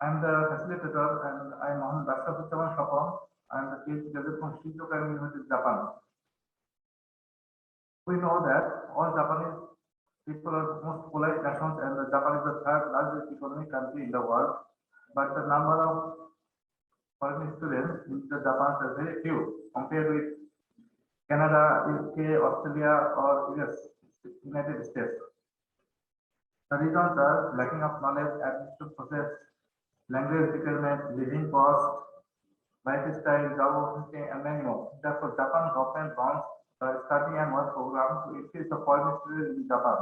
I'm the facilitator and I'm on Bachelor. I'm the PhD graduate from Session29 University, Japan. We know that all Japanese people are most polite nations and Japan is the third largest economic country in the world. But the number of foreign students in Japan is very few compared with Canada, UK, Australia, or United States. The reasons are lacking of knowledge, administrative process, language requirement, living cost, lifestyle, job opportunity, and many more. Therefore, Japan government launched the study and work program to increase the foreign students in Japan,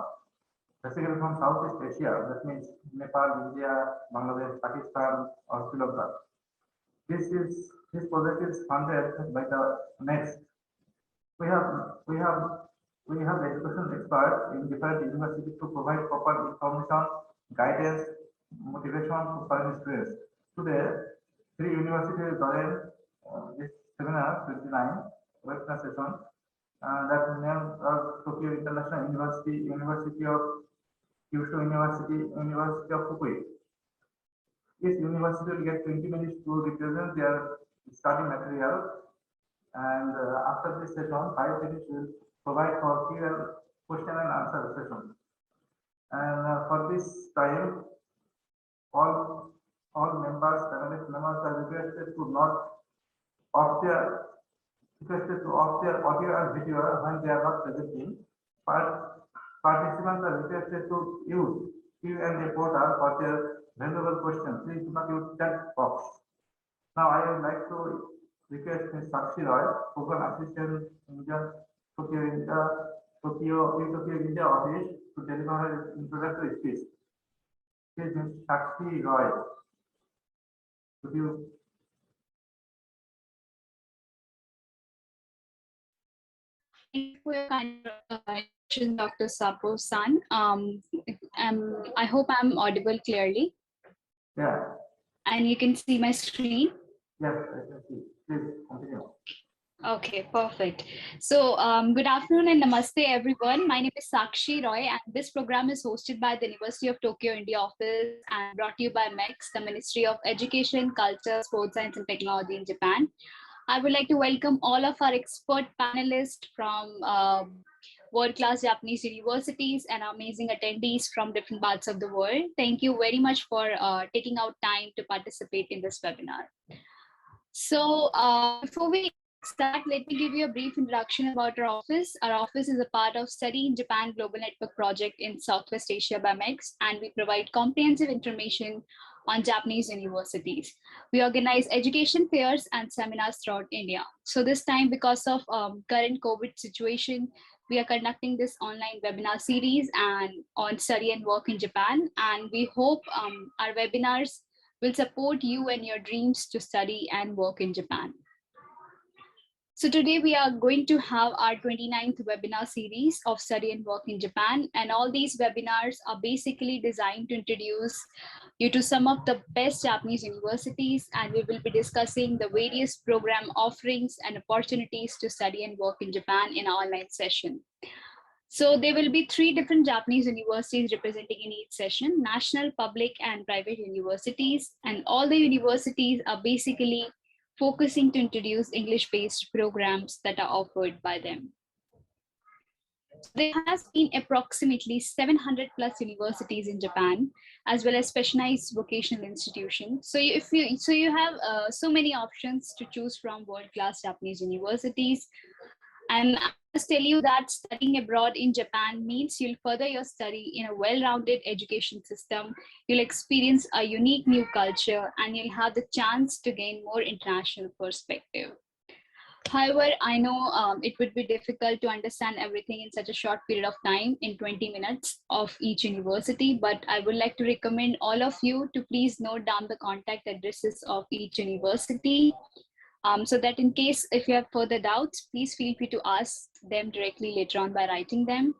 basically from Southeast Asia, that means Nepal, India, Bangladesh, Pakistan, or Sri Lanka. This project is funded by the next. We have education experts in different universities to provide proper information, guidance, motivation to foreign students. Today, 3 universities joined this seminar 29 webinar session that named Tokyo International University, University of Kyushu University, University of Fukui. Each university will get 20 minutes to represent their study material, and after this session, 5 minutes will provide for question and answer session. And for this time, all members, panelist members are requested to off their audio and video when they are not presenting. But participants are requested to use Q&A portal for their valuable questions. Please do not use chat box. Now I would like to request Ms. Sakshi Roy, Program Assistant in the Tokyo India office, to deliver her introductory speech. Please, Ms. Sakshi Roy, could you? Thank you for your kind introduction, Dr. Sapo-san. I hope I'm audible clearly. Yeah. And you can see my screen? Yes, I can see. Please continue. Okay, perfect. So good afternoon and namaste, everyone. My name is Sakshi Roy, and this program is hosted by the University of Tokyo India office and brought to you by MEX, the Ministry of Education, Culture, Sports Science and Technology in Japan. I would like to welcome all of our expert panelists from world-class Japanese universities and amazing attendees from different parts of the world. Thank you very much for taking out time to participate in this webinar. So before we start, let me give you a brief introduction about our office. Our office is a part of Study in Japan Global Network Project in Southwest Asia by MEX, and we provide comprehensive information on Japanese universities. We organize education fairs and seminars throughout India. So this time, because of current COVID situation, we are conducting this online webinar series and on study and work in Japan. And we hope our webinars will support you and your dreams to study and work in Japan. So today we are going to have our 29th webinar series of study and work in Japan. And all these webinars are basically designed to introduce you to some of the best Japanese universities. And we will be discussing the various program offerings and opportunities to study and work in Japan in our online session. So there will be 3 different Japanese universities representing in each session: national, public, and private universities. And all the universities are basically focusing to introduce English-based programs that are offered by them. There has been approximately 700 plus universities in Japan, as well as specialized vocational institutions. So you have so many options to choose from world-class Japanese universities. And I must tell you that studying abroad in Japan means you'll further your study in a well-rounded education system. You'll experience a unique new culture, and you'll have the chance to gain more international perspective. However, I know it would be difficult to understand everything in such a short period of time in 20 minutes of each university, but I would like to recommend all of you to please note down the contact addresses of each university. So that in case if you have further doubts, please feel free to ask them directly later on by writing them.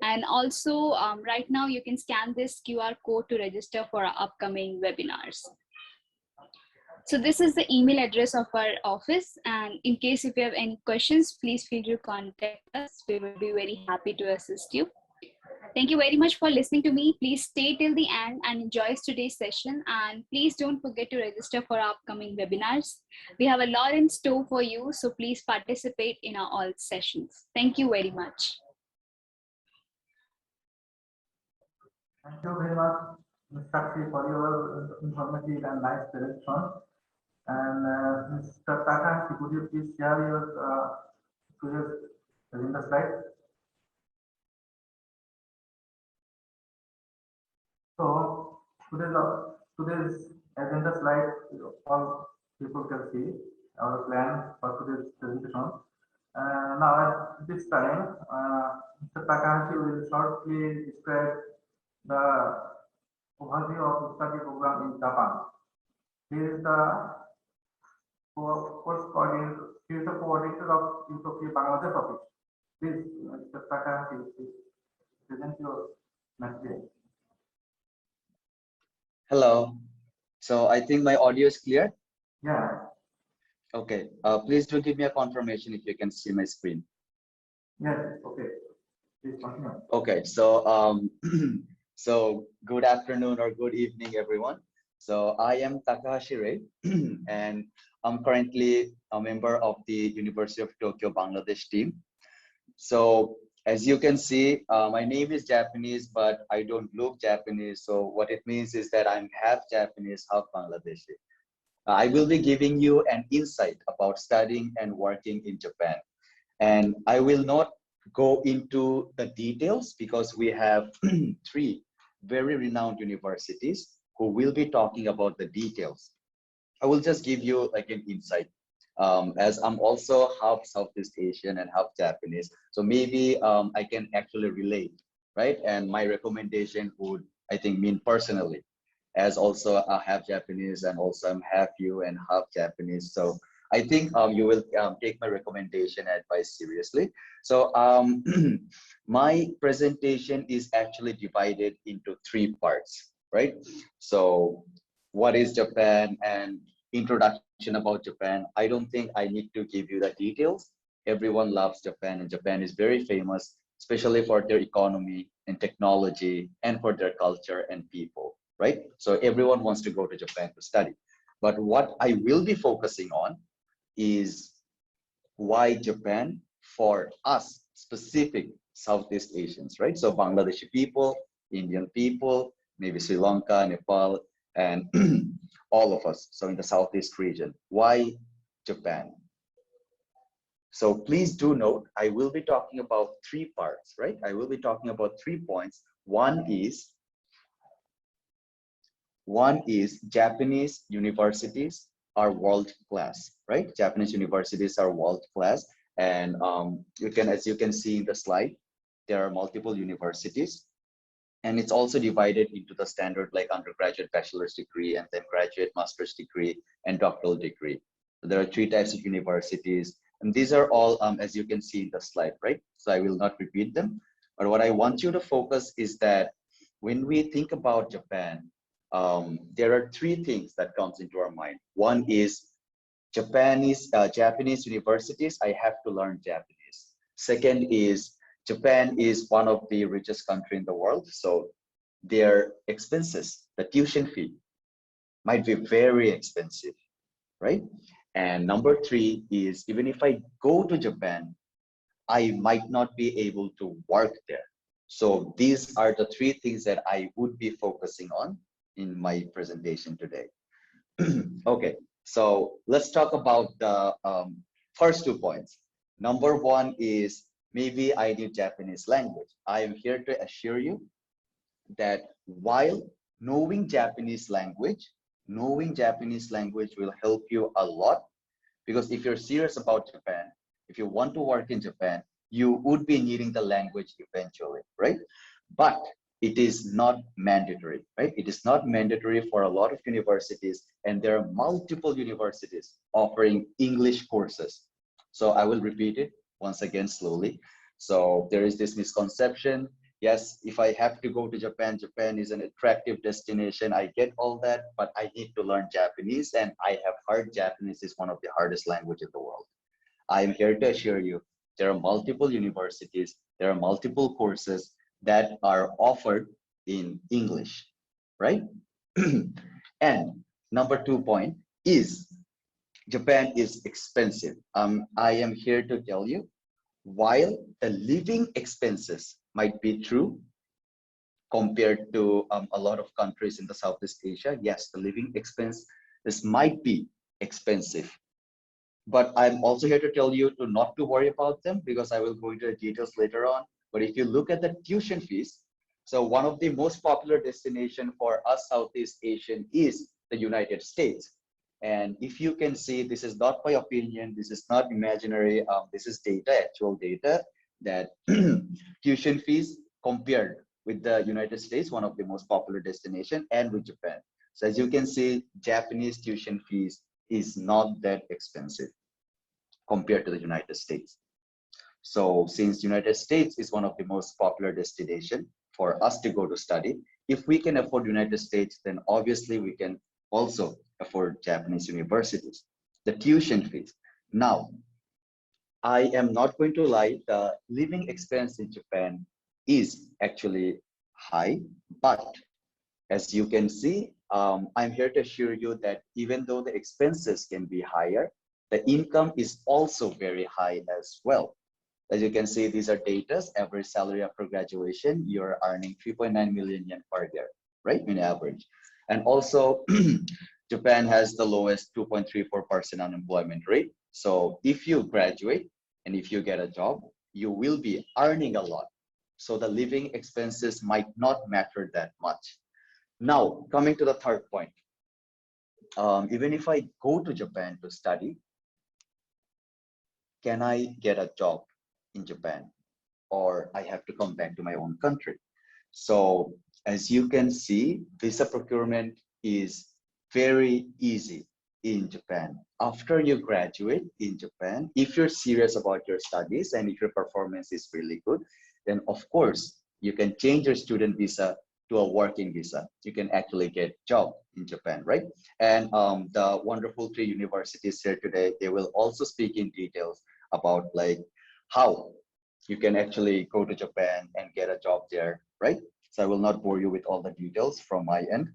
And also right now you can scan this QR code to register for our upcoming webinars. So this is the email address of our office. And in case if you have any questions, please feel free to contact us. We will be very happy to assist you. Thank you very much for listening to me. Please stay till the end and enjoy today's session. And please don't forget to register for our upcoming webinars. We have a lot in store for you, so please participate in our all sessions. Thank you very much. Thank you very much, Ms. Sakshi, for your informative and nice presentation. And Mr. Takahashi, could you please share your previous agenda slide? So today's agenda slide, all people can see our plan for today's presentation. Now at this time, Mr. Takahashi will shortly describe the overview of study program in Japan. He is the coordinator of Utopia Bangladesh office. Please, Mr. Takahashi, please present your message. Hello. So I think my audio is clear. Yeah. Okay. Please do give me a confirmation if you can see my screen. Yes. Okay. Please continue. Okay. So so good afternoon or good evening, everyone. So I am Takahashi Rei, and I'm currently a member of the University of Tokyo Bangladesh team. So as you can see, my name is Japanese, but I don't look Japanese. So what it means is that I'm half Japanese, half Bangladeshi. I will be giving you an insight about studying and working in Japan. And I will not go into the details because we have three very renowned universities who will be talking about the details. I will just give you like an insight. As I'm also half Southeast Asian and half Japanese, so maybe I can actually relate, right? And my recommendation would, I think, mean personally, as also I half Japanese and also I'm half you and half Japanese. So I think you will take my recommendation and advice seriously. So my presentation is actually divided into three parts, right? So what is Japan and introduction about Japan. I don't think I need to give you the details. Everyone loves Japan, and Japan is very famous, especially for their economy and technology and for their culture and people, right? So everyone wants to go to Japan to study. But what I will be focusing on is why Japan for us, specific Southeast Asians, right? So Bangladeshi people, Indian people, maybe Sri Lanka, Nepal, and all of us, so in the Southeast region. Why Japan? So please do note, I will be talking about three parts, right? I will be talking about 3 points. One is Japanese universities are world class, right? Japanese universities are world class. And you can, as you can see in the slide, there are multiple universities. And it's also divided into the standard like undergraduate bachelor's degree and then graduate master's degree and doctoral degree. So there are 3 types of universities. And these are all, as you can see in the slide, right? So I will not repeat them. But what I want you to focus is that when we think about Japan, there are 3 things that comes into our mind. One is Japanese universities, I have to learn Japanese. Second is Japan is one of the richest countries in the world, so their expenses, the tuition fee, might be very expensive, right? And number 3 is even if I go to Japan, I might not be able to work there. So these are the 3 things that I would be focusing on in my presentation today. Okay, so let's talk about the first 2 points. Number 1 is maybe I need Japanese language. I am here to assure you that while knowing Japanese language will help you a lot, because if you're serious about Japan, if you want to work in Japan, you would be needing the language eventually, right? But it is not mandatory, right? It is not mandatory for a lot of universities, and there are multiple universities offering English courses. So I will repeat it once again slowly. So there is this misconception. Yes, if I have to go to Japan, Japan is an attractive destination. I get all that, but I need to learn Japanese, and I have heard Japanese is one of the hardest languages in the world. I am here to assure you, there are multiple universities, there are multiple courses, that are offered in English, right? And number 2 point is Japan is expensive. I am here to tell you, while the living expenses might be true compared to a lot of countries in the Southeast Asia, yes, the living expense this might be expensive. But I'm also here to tell you to not to worry about them because I will go into the details later on. But if you look at the tuition fees, so one of the most popular destination for us Southeast Asian is the United States. And if you can see, this is not my opinion, this is not imaginary, this is data, actual data, that tuition fees compared with the United States, one of the most popular destination, and with Japan. So as you can see, Japanese tuition fees is not that expensive compared to the United States. So since United States is one of the most popular destination for us to go to study, if we can afford United States, then obviously we can also afford Japanese universities. The tuition fees. Now, I am not going to lie, the living expense in Japan is actually high, but as you can see, I'm here to assure you that even though the expenses can be higher, the income is also very high as well. As you can see, these are data, average salary after graduation, you're earning 3.9 million yen per year, right, in average. And also, Japan has the lowest 2.34% unemployment rate. So if you graduate and if you get a job, you will be earning a lot. So the living expenses might not matter that much. Now, coming to the third point, even if I go to Japan to study, can I get a job in Japan, or I have to come back to my own country? So as you can see, visa procurement is very easy in Japan. After you graduate in Japan, if you're serious about your studies and if your performance is really good, then of course you can change your student visa to a working visa. You can actually get job in Japan, right? And the wonderful 3 universities here today, they will also speak in details about like how you can actually go to Japan and get a job there, right? So I will not bore you with all the details from my end.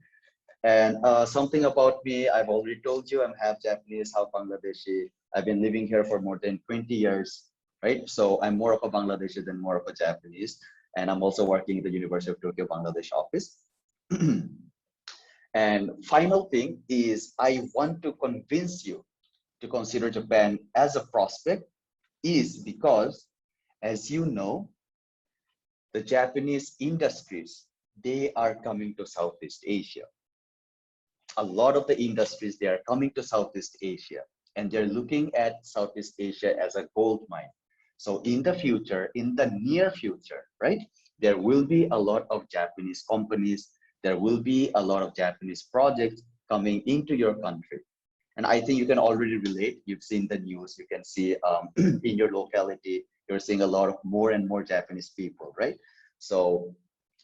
And something about me, I've already told you, I'm half Japanese, half Bangladeshi. I've been living here for more than 20 years, right? So I'm more of a Bangladeshi than more of a Japanese. And I'm also working in the University of Tokyo, Bangladesh office. And final thing is, I want to convince you to consider Japan as a prospect is because, as you know, the Japanese industries, they are coming to Southeast Asia. A lot of the industries, they are coming to Southeast Asia, and they're looking at Southeast Asia as a gold mine. So in the future, in the near future, right, there will be a lot of Japanese companies, there will be a lot of Japanese projects coming into your country. And I think you can already relate. You've seen the news, you can see in your locality, you're seeing a lot of more and more Japanese people, right? So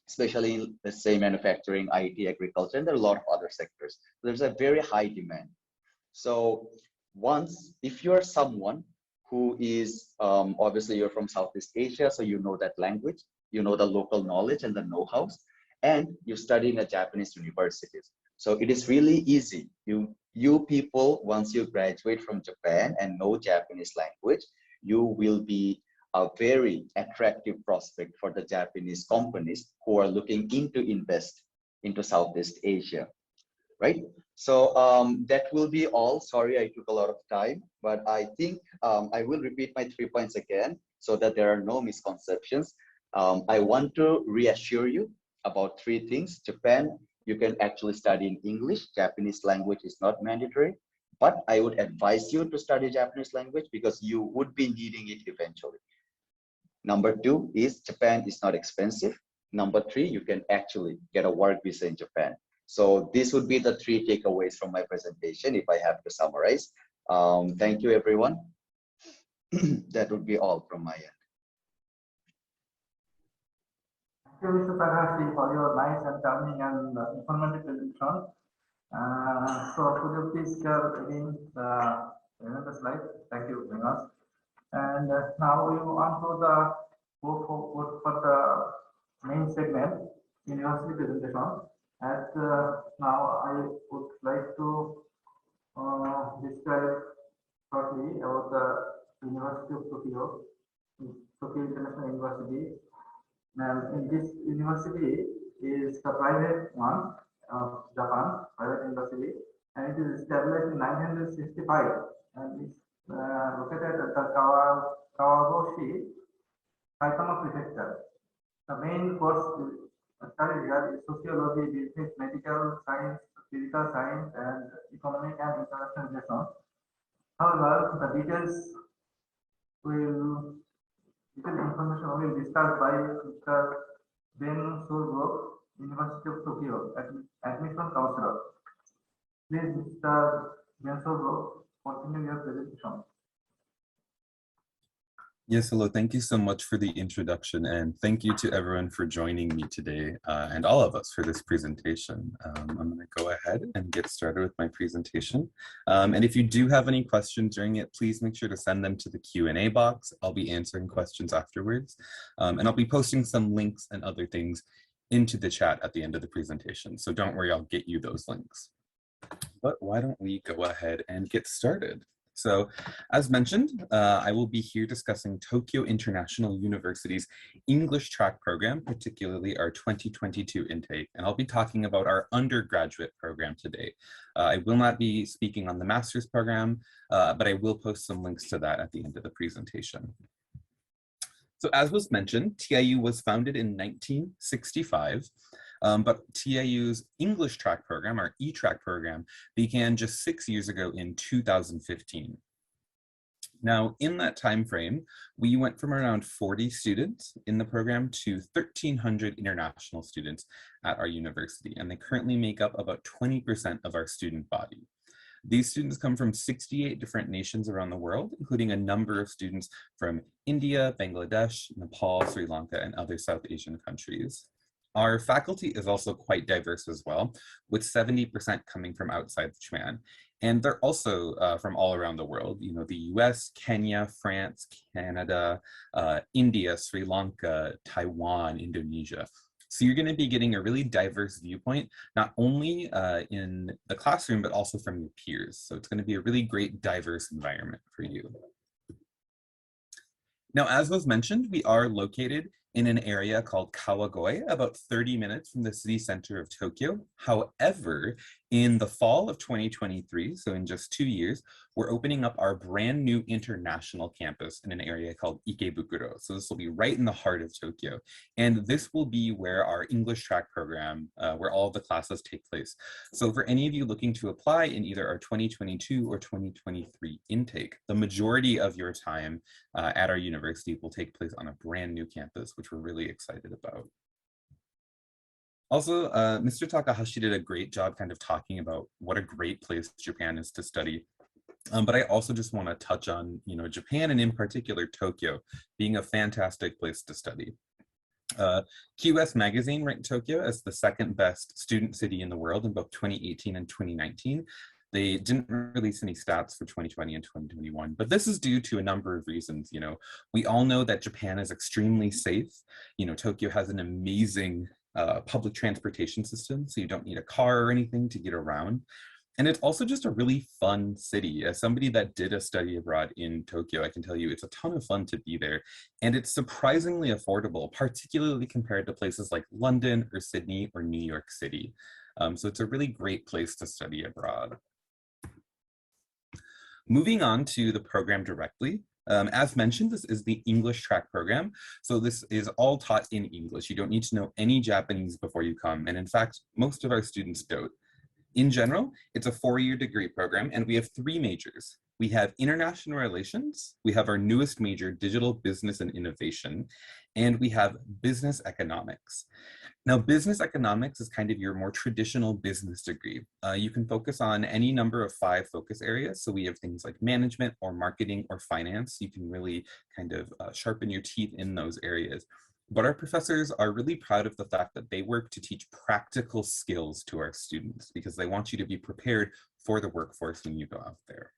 especially in, let's say, manufacturing, IT, agriculture, and there are a lot of other sectors. There's a very high demand. So once, if you're someone who is, obviously you're from Southeast Asia, so you know that language, you know the local knowledge and the know-hows, and you study in a Japanese universities. So it is really easy. You people, once you graduate from Japan and know Japanese language, you will be a very attractive prospect for the Japanese companies who are looking into invest into Southeast Asia, right? So that will be all. Sorry, I took a lot of time, but I think I will repeat my 3 points again so that there are no misconceptions. I want to reassure you about 3 things. Japan, you can actually study in English. Japanese language is not mandatory, but I would advise you to study Japanese language because you would be needing it eventually. Number 2 is Japan is not expensive. Number 3, you can actually get a work visa in Japan. So this would be the 3 takeaways from my presentation if I have to summarize. Thank you, everyone. That would be all from my end. Thank you, Mr. Takahashi, for your nice and charming and informative presentation. So could you please share again another slide? Thank you very much. And now we move on to the go for the main segment, university presentation. And now I would like to describe shortly about the University of Tokyo, Tokyo International University. And in this university is the private one of Japan, private university, and it is established in 1965 and is located at the Kawagoshi, Saitama Prefecture. The main course studied here is sociology, business, medical science, physical science, and economic and international relations. However, the detailed information will be discussed by Mr. Ben Surgok, University of Tokyo, Admission Counselor. Please, Mr. Ben Surgok, continue your presentation. Yes, hello. Thank you so much for the introduction, and thank you to everyone for joining me today and all of us for this presentation. I'm going to go ahead and get started with my presentation. And if you do have any questions during it, please make sure to send them to the Q&A box. I'll be answering questions afterwards, and I'll be posting some links and other things into the chat at the end of the presentation. So don't worry, I'll get you those links. But why don't we go ahead and get started? So as mentioned, I will be here discussing Tokyo International University's English track program, particularly our 2022 intake, and I'll be talking about our undergraduate program today. I will not be speaking on the master's program, but I will post some links to that at the end of the presentation. So as was mentioned, TIU was founded in 1965. But TIU's English track program, our E-track program, began just 6 years ago in 2015. Now, in that time frame, we went from around 40 students in the program to 1,300 international students at our university, and they currently make up about 20% of our student body. These students come from 68 different nations around the world, including a number of students from India, Bangladesh, Nepal, Sri Lanka, and other South Asian countries. Our faculty is also quite diverse as well, with 70% coming from outside Japan. And they're also from all around the world, you know, the US, Kenya, France, Canada, India, Sri Lanka, Taiwan, Indonesia. So you're going to be getting a really diverse viewpoint, not only in the classroom, but also from your peers. So it's going to be a really great diverse environment for you. Now, as was mentioned, we are located in an area called Kawagoe, about 30 minutes from the city center of Tokyo. However, in the fall of 2023, so in just 2 years, we're opening up our brand new international campus in an area called Ikebukuro. So this will be right in the heart of Tokyo. And this will be where our English track program, where all of the classes take place. So for any of you looking to apply in either our 2022 or 2023 intake, the majority of your time at our university will take place on a brand new campus, which we're really excited about. Also, Mr. Takahashi did a great job kind of talking about what a great place Japan is to study. But I also just want to touch on, you know, Japan, and in particular Tokyo, being a fantastic place to study. QS Magazine ranked Tokyo as the second best student city in the world in both 2018 and 2019. They didn't release any stats for 2020 and 2021, but this is due to a number of reasons. You know, we all know that Japan is extremely safe. You know, Tokyo has an amazing public transportation system, so you don't need a car or anything to get around. And it's also just a really fun city. As somebody that did a study abroad in Tokyo, I can tell you it's a ton of fun to be there. And it's surprisingly affordable, particularly compared to places like London or Sydney or New York City. So it's a really great place to study abroad. Moving on to the program directly. As mentioned, this is the English track program. So this is all taught in English. You don't need to know any Japanese before you come. And in fact, most of our students don't. In general, it's a 4-year degree program, and we have 3 majors. We have international relations, we have our newest major, digital business and innovation, and we have business economics. Now, business economics is kind of your more traditional business degree. You can focus on any number of 5 focus areas. So we have things like management or marketing or finance. You can really kind of sharpen your teeth in those areas. But our professors are really proud of the fact that they work to teach practical skills to our students because they want you to be prepared for the workforce when you go out there.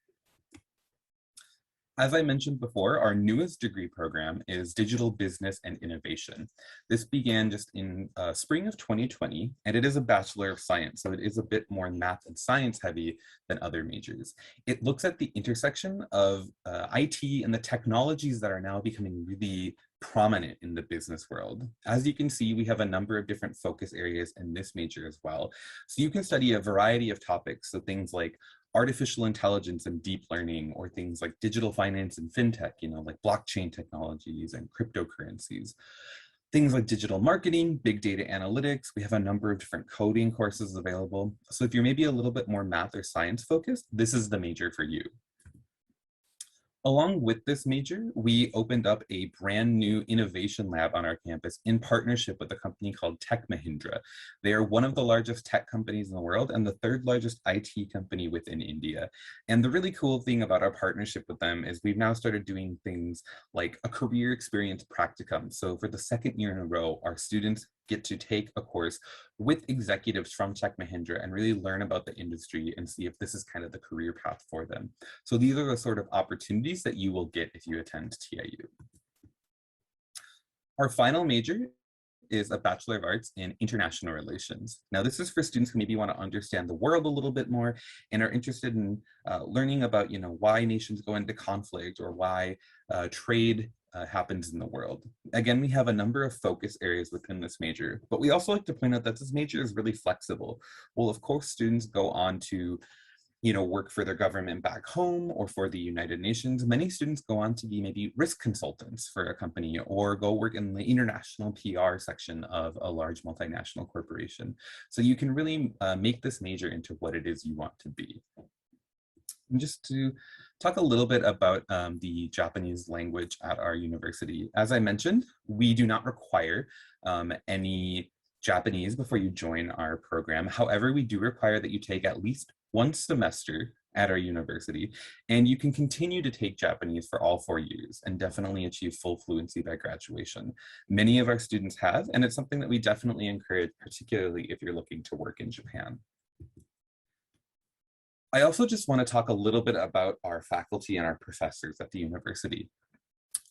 As I mentioned before, our newest degree program is Digital Business and Innovation. This began just in spring of 2020, and it is a Bachelor of Science, so it is a bit more math and science heavy than other majors. It looks at the intersection of IT and the technologies that are now becoming really prominent in the business world. As you can see, we have a number of different focus areas in this major as well. So you can study a variety of topics, so things like artificial intelligence and deep learning, or things like digital finance and fintech, like blockchain technologies and cryptocurrencies. Things like digital marketing, big data analytics. We have a number of different coding courses available. So if you're maybe a little bit more math or science focused, this is the major for you. Along with this major, we opened up a brand new innovation lab on our campus in partnership with a company called Tech Mahindra. They are one of the largest tech companies in the world and the third largest IT company within India. And the really cool thing about our partnership with them is we've now started doing things like a career experience practicum. So for the second year in a row, our students get to take a course with executives from Tech Mahindra and really learn about the industry and see if this is kind of the career path for them. So these are the sort of opportunities that you will get if you attend TIU. Our final major is a Bachelor of Arts in International Relations. Now, this is for students who maybe want to understand the world a little bit more and are interested in learning about, why nations go into conflict or why trade happens in the world. Again, we have a number of focus areas within this major, but we also like to point out that this major is really flexible. Well, of course, students go on to work for their government back home or for the United Nations. Many students go on to be maybe risk consultants for a company or go work in the international PR section of a large multinational corporation. So you can really make this major into what it is you want to be. And just to talk a little bit about the Japanese language at our university. As I mentioned, we do not require any Japanese before you join our program. However, we do require that you take at least one semester at our university, and you can continue to take Japanese for all 4 years and definitely achieve full fluency by graduation. Many of our students have, and it's something that we definitely encourage, particularly if you're looking to work in Japan. I also just want to talk a little bit about our faculty and our professors at the university.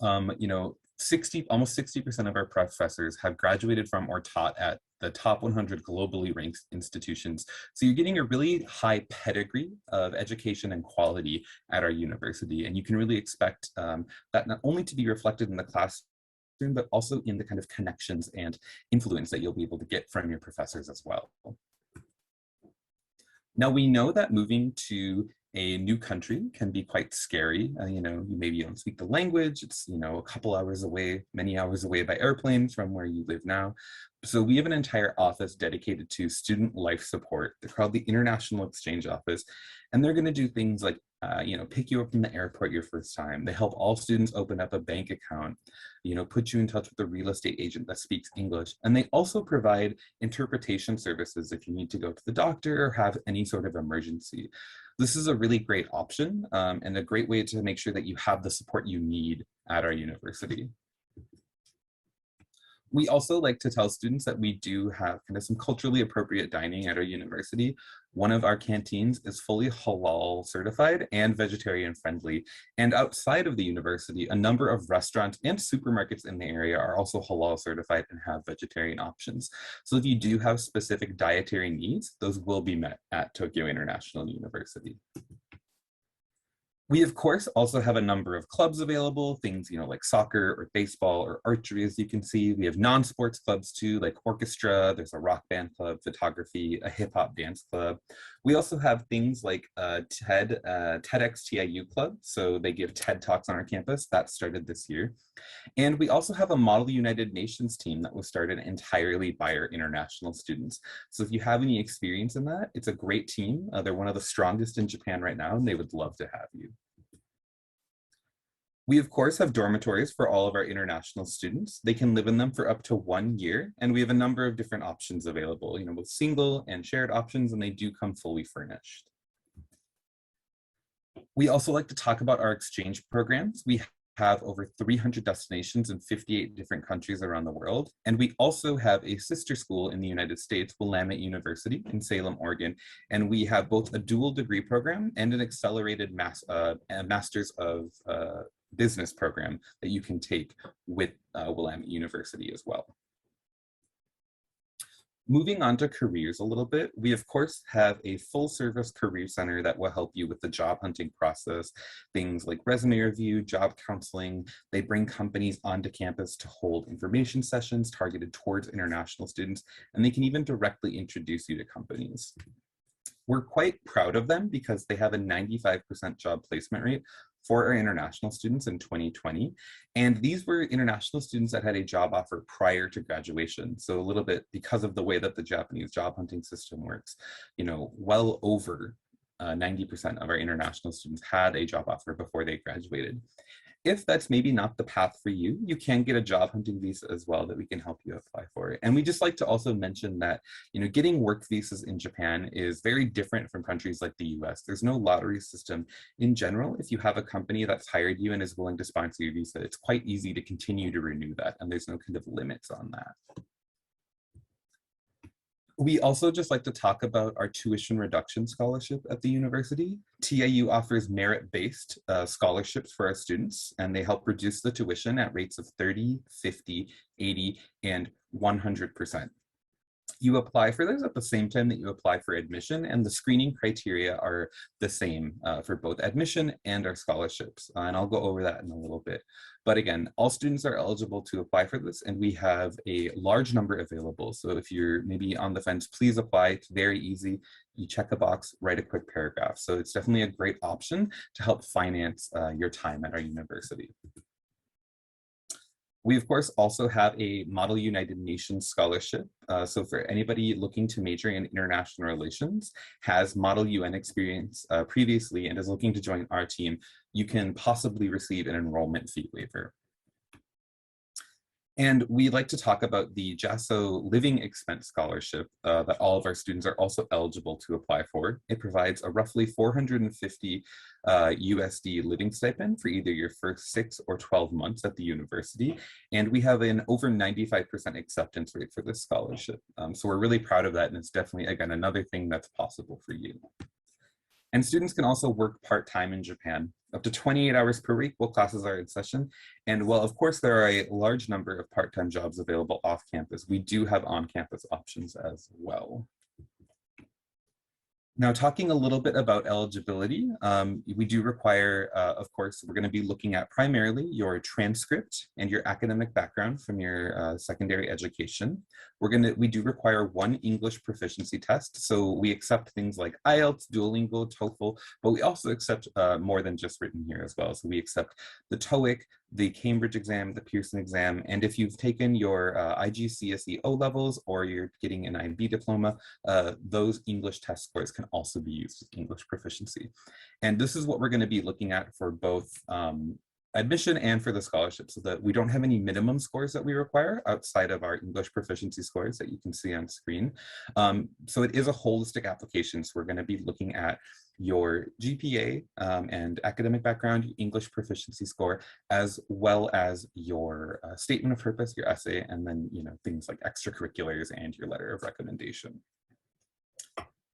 Almost 60% of our professors have graduated from or taught at the top 100 globally ranked institutions. So you're getting a really high pedigree of education and quality at our university. And you can really expect that not only to be reflected in the classroom, but also in the kind of connections and influence that you'll be able to get from your professors as well. Now, we know that moving to a new country can be quite scary. Maybe you don't speak the language. It's, a couple hours away, many hours away by airplane from where you live now. So we have an entire office dedicated to student life support. They're called the International Exchange Office. And they're going to do things like, pick you up from the airport your first time. They help all students open up a bank account, put you in touch with a real estate agent that speaks English. And they also provide interpretation services if you need to go to the doctor or have any sort of emergency. This is a really great option and a great way to make sure that you have the support you need at our university. We also like to tell students that we do have kind of some culturally appropriate dining at our university. One of our canteens is fully halal certified and vegetarian friendly. And outside of the university, a number of restaurants and supermarkets in the area are also halal certified and have vegetarian options. So if you do have specific dietary needs, those will be met at Tokyo International University. We, of course, also have a number of clubs available, things, like soccer or baseball or archery, as you can see. We have non-sports clubs too, like orchestra, there's a rock band club, photography, a hip hop dance club. We also have things like TEDx TIU club. So they give TED Talks on our campus. That started this year. And we also have a Model United Nations team that was started entirely by our international students. So if you have any experience in that, it's a great team. They're one of the strongest in Japan right now, and they would love to have you. We, of course, have dormitories for all of our international students. They can live in them for up to 1 year, and we have a number of different options available, both single and shared options, and they do come fully furnished. We also like to talk about our exchange programs. We have over 300 destinations in 58 different countries around the world. And we also have a sister school in the United States, Willamette University in Salem, Oregon. And we have both a dual degree program and an accelerated Master's of Business program that you can take with Willamette University as well. Moving on to careers a little bit, we of course have a full service career center that will help you with the job hunting process, things like resume review, job counseling. They bring companies onto campus to hold information sessions targeted towards international students, and they can even directly introduce you to companies. We're quite proud of them because they have a 95% job placement rate for our international students in 2020. And these were international students that had a job offer prior to graduation. So a little bit because of the way that the Japanese job hunting system works, you know, well over 90% of our international students had a job offer before they graduated. If that's maybe not the path for you, you can get a job hunting visa as well that we can help you apply for. And we just like to also mention that, you know, getting work visas in Japan is very different from countries like the US. There's no lottery system in general. If you have a company that's hired you and is willing to sponsor your visa, it's quite easy to continue to renew that, and there's no kind of limits on that. We also just like to talk about our tuition reduction scholarship at the university. TIU offers merit-based scholarships for our students, and they help reduce the tuition at rates of 30, 50, 80, and 100%. You apply for this at the same time that you apply for admission, and the screening criteria are the same for both admission and our scholarships. And I'll go over that in a little bit. But again, all students are eligible to apply for this, and we have a large number available. So if you're maybe on the fence, please apply. It's very easy. You check a box, write a quick paragraph. So it's definitely a great option to help finance your time at our university. We, of course, also have a Model United Nations scholarship. So for anybody looking to major in international relations, has Model UN experience previously and is looking to join our team, you can possibly receive an enrollment fee waiver. And we like to talk about the Jaso Living Expense Scholarship that all of our students are also eligible to apply for. It provides a roughly 450 USD living stipend for either your first 6 or 12 months at the university. And we have an over 95% acceptance rate for this scholarship. So we're really proud of that. And it's definitely, again, another thing that's possible for you. And students can also work part-time in Japan, up to 28 hours per week while classes are in session. And while of course there are a large number of part-time jobs available off campus, we do have on-campus options as well. Now, talking a little bit about eligibility, we do require, of course, we're going to be looking at primarily your transcript and your academic background from your secondary education. We do require one English proficiency test. So we accept things like IELTS, Duolingo, TOEFL, but we also accept more than just written here as well. So we accept the TOEIC, the Cambridge exam, the Pearson exam, and if you've taken your IGCSE O-levels or you're getting an IB diploma, those English test scores can also be used as English proficiency. And this is what we're going to be looking at for both admission and for the scholarship, so that we don't have any minimum scores that we require outside of our English proficiency scores that you can see on screen. So it is a holistic application. So we're going to be looking at your GPA and academic background, your English proficiency score, as well as your statement of purpose, your essay, and then things like extracurriculars and your letter of recommendation.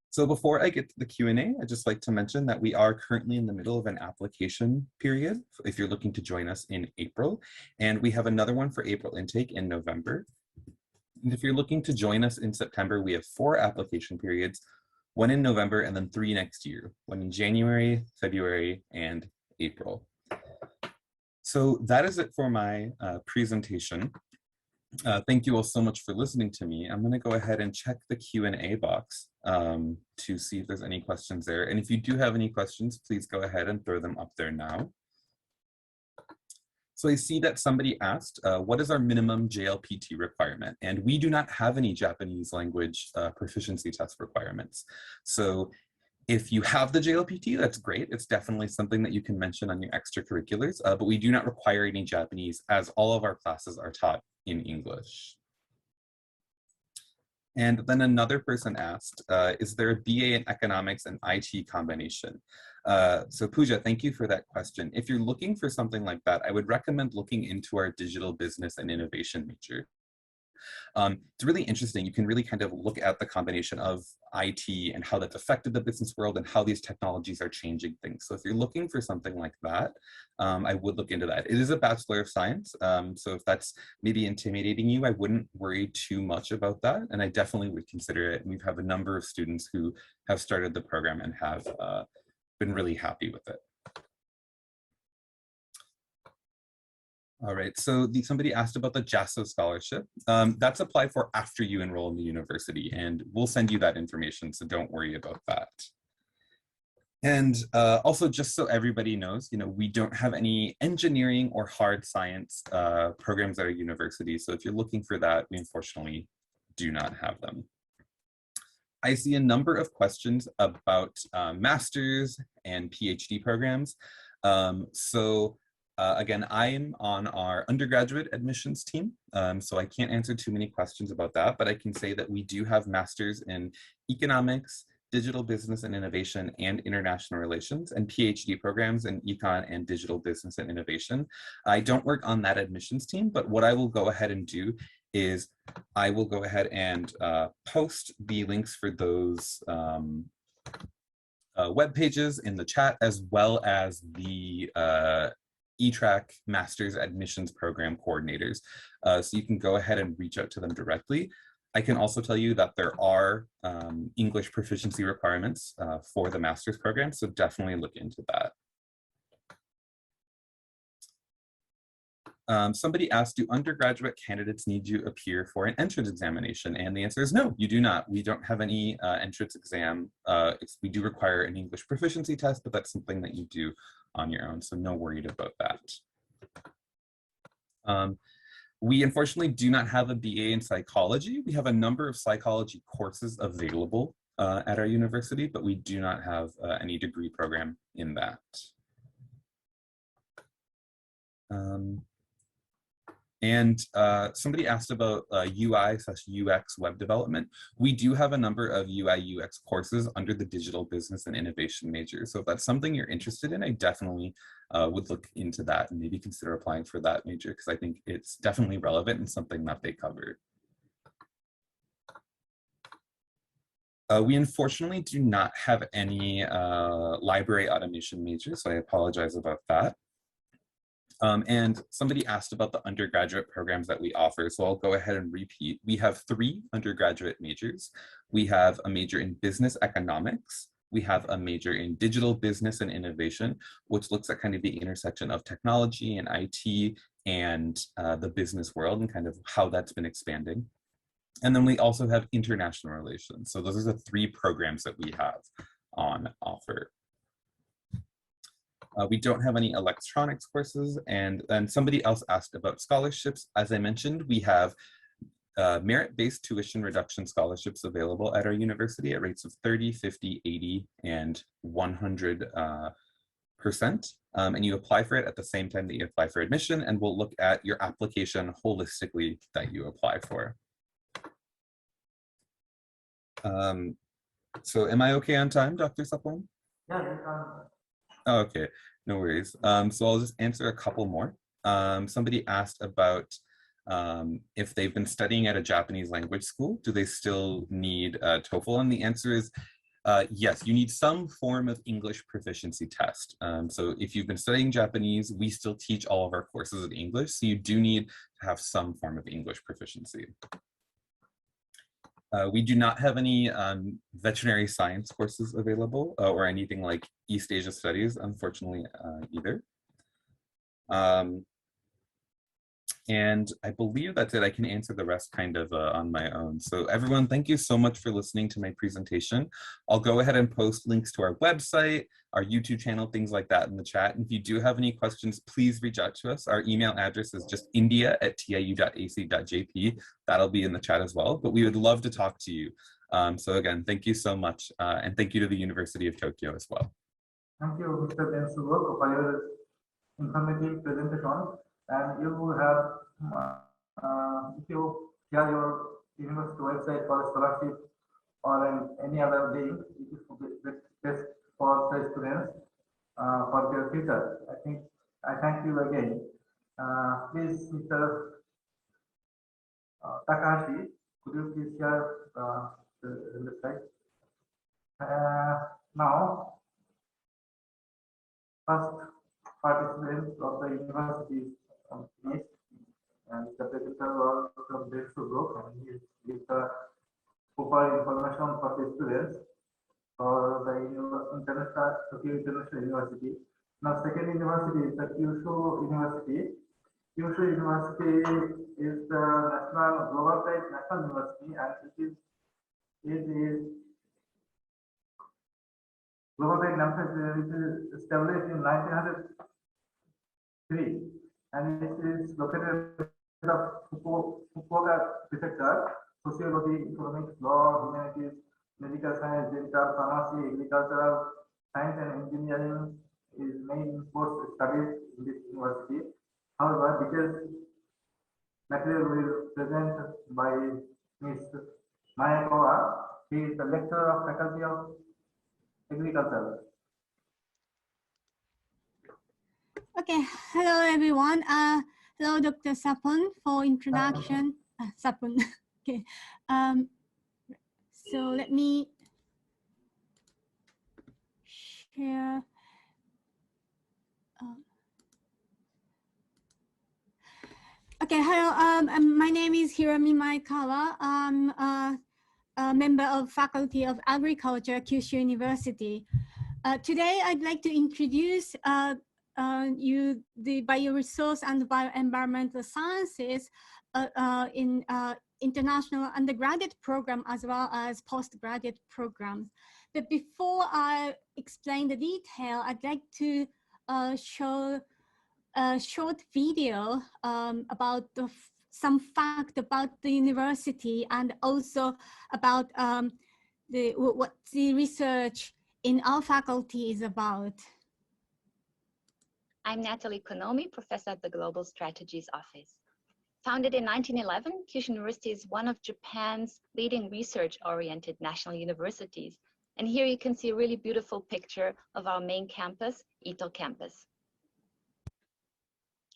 So before I get to the Q&A, I'd just like to mention that we are currently in the middle of an application period if you're looking to join us in April, and we have another one for April intake in November. And if you're looking to join us in September, we have 4 application periods, 1 in November and then 3 next year, 1 in January, February, and April. So that is it for my presentation. Thank you all so much for listening to me. I'm going to go ahead and check the Q&A box to see if there's any questions there. And if you do have any questions, please go ahead and throw them up there now. So I see that somebody asked, what is our minimum JLPT requirement? And we do not have any Japanese language proficiency test requirements. So if you have the JLPT, that's great. It's definitely something that you can mention on your extracurriculars, but we do not require any Japanese, as all of our classes are taught in English. And then another person asked, is there a BA in economics and IT combination? So Pooja, thank you for that question. If you're looking for something like that, I would recommend looking into our digital business and innovation major. It's really interesting. You can really kind of look at the combination of IT and how that's affected the business world and how these technologies are changing things. So if you're looking for something like that, I would look into that. It is a Bachelor of Science. So if that's maybe intimidating you, I wouldn't worry too much about that. And I definitely would consider it. And we have a number of students who have started the program and have been really happy with it. All right, so somebody asked about the Jaso scholarship. That's applied for after you enroll in the university, and we'll send you that information, so don't worry about that. And also, just so everybody knows, we don't have any engineering or hard science programs at our university, so if you're looking for that, we unfortunately do not have them. I see a number of questions about master's and PhD programs. Again, I'm on our undergraduate admissions team, so I can't answer too many questions about that, but I can say that we do have masters in economics, digital business and innovation, and international relations, and PhD programs in econ and digital business and innovation. I don't work on that admissions team, but what I will go ahead and do is I will go ahead and post the links for those web pages in the chat, as well as the E-Track Master's Admissions Program coordinators. So you can go ahead and reach out to them directly. I can also tell you that there are English proficiency requirements for the master's program, so definitely look into that. Somebody asked, do undergraduate candidates need to appear for an entrance examination? And the answer is no, you do not. We don't have any entrance exam. We do require an English proficiency test, but that's something that you do on your own, so no worried about that. We unfortunately do not have a BA in psychology. We have a number of psychology courses available at our university, but we do not have any degree program in that. Somebody asked about UI/UX web development. We do have a number of UI/UX courses under the digital business and innovation major. So if that's something you're interested in, I definitely would look into that and maybe consider applying for that major, because I think it's definitely relevant and something that they cover. We unfortunately do not have any library automation majors, so I apologize about that. And somebody asked about the undergraduate programs that we offer, so I'll go ahead and repeat. We have 3 undergraduate majors. We have a major in business economics. We have a major in digital business and innovation, which looks at kind of the intersection of technology and IT and the business world and kind of how that's been expanding. And then we also have international relations. So those are the 3 programs that we have on offer. We don't have any electronics courses, and then somebody else asked about scholarships. As I mentioned, we have merit-based tuition reduction scholarships available at our university at rates of 30, 50, 80, and 100%. And you apply for it at the same time that you apply for admission, and we'll look at your application holistically that you apply for. So am I okay on time, Dr. Sapon? Yeah, you can. Oh, okay, no worries. So I'll just answer a couple more. Somebody asked about if they've been studying at a Japanese language school, do they still need TOEFL? And the answer is yes, you need some form of English proficiency test. So if you've been studying Japanese, we still teach all of our courses in English, so you do need to have some form of English proficiency. We do not have any veterinary science courses available or anything like East Asia Studies, unfortunately, either. And I believe that's it. I can answer the rest kind of on my own. So everyone, thank you so much for listening to my presentation. I'll go ahead and post links to our website, our YouTube channel, things like that in the chat. And if you do have any questions, please reach out to us. Our email address is just india@tiu.ac.jp. That'll be in the chat as well, but we would love to talk to you. So again, thank you so much. And thank you to the University of Tokyo as well. Thank you, Mr. Tensugo, for your informative presentation. And you will have, if you share your university website for a scholarship or any other link. It is best for the students for their future. I thank you again. Please, Mr. Takahashi, could you please share the slide? Now, first participants of the university finished, and the professor was from Jaso group, and he gives the proper information for the students for the Tokyo International University. Now, second university is the Kyushu University. Kyushu University is the national global type national university, and it is global type national university established in 1903, and it is located in the Fukuoka Prefecture. Sociology, economics, law, humanities, medical science, dental, pharmacy, agricultural science, and engineering is main course studied in this university. However, detailed material will present by Ms. Mayakawa. She is the lecturer of Faculty of Agriculture. Okay, hello everyone. Hello, Dr. Sapon, for introduction. Sapon. Okay. So let me share. Okay, hello. My name is Hiromi Maekawa. I'm a member of Faculty of Agriculture, Kyushu University. Today, I'd like to introduce you the bioresource and bioenvironmental sciences in international undergraduate program as well as postgraduate programs. But before I explain the detail, I'd like to show a short video about some fact about the university and also about what the research in our faculty is about. I'm Natalie Konomi, professor at the Global Strategies Office. Founded in 1911, Kyushu University is one of Japan's leading research-oriented national universities. And here you can see a really beautiful picture of our main campus, Ito campus.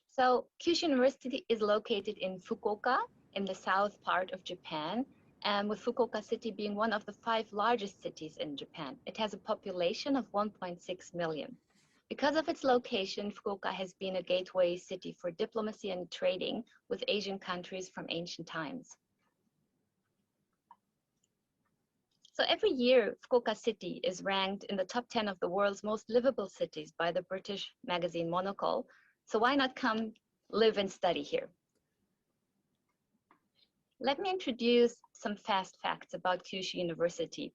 So Kyushu University is located in Fukuoka, in the south part of Japan, and with Fukuoka city being one of the 5 largest cities in Japan. It has a population of 1.6 million. Because of its location, Fukuoka has been a gateway city for diplomacy and trading with Asian countries from ancient times. So every year, Fukuoka city is ranked in the top 10 of the world's most livable cities by the British magazine Monocle. So why not come live and study here? Let me introduce some fast facts about Kyushu University.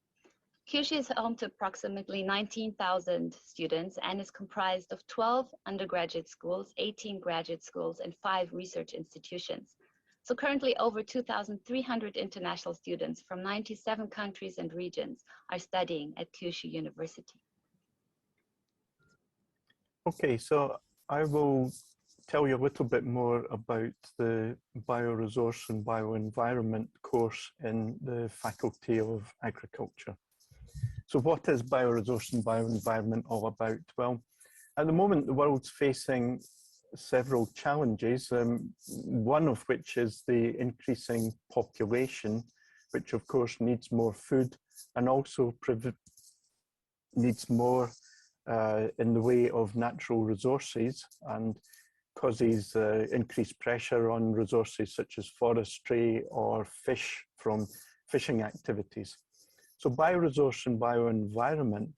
Kyushu is home to approximately 19,000 students and is comprised of 12 undergraduate schools, 18 graduate schools, and 5 research institutions. So currently over 2,300 international students from 97 countries and regions are studying at Kyushu University. Okay, so I will tell you a little bit more about the bioresource and bioenvironment course in the Faculty of Agriculture. So what is bioresource and bioenvironment all about? Well, at the moment, the world's facing several challenges, one of which is the increasing population, which of course needs more food and also needs more in the way of natural resources and causes increased pressure on resources such as forestry or fish from fishing activities. So bioresource and bioenvironment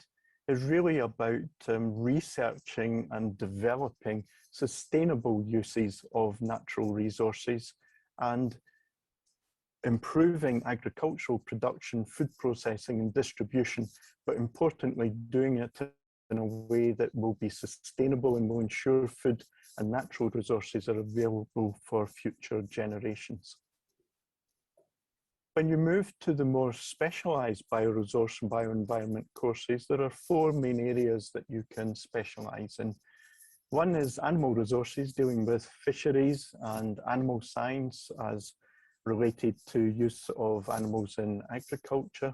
is really about researching and developing sustainable uses of natural resources and improving agricultural production, food processing and distribution, but importantly doing it in a way that will be sustainable and will ensure food and natural resources are available for future generations. When you move to the more specialized bioresource and bioenvironment courses, there are 4 main areas that you can specialize in. One is animal resources, dealing with fisheries and animal science as related to use of animals in agriculture.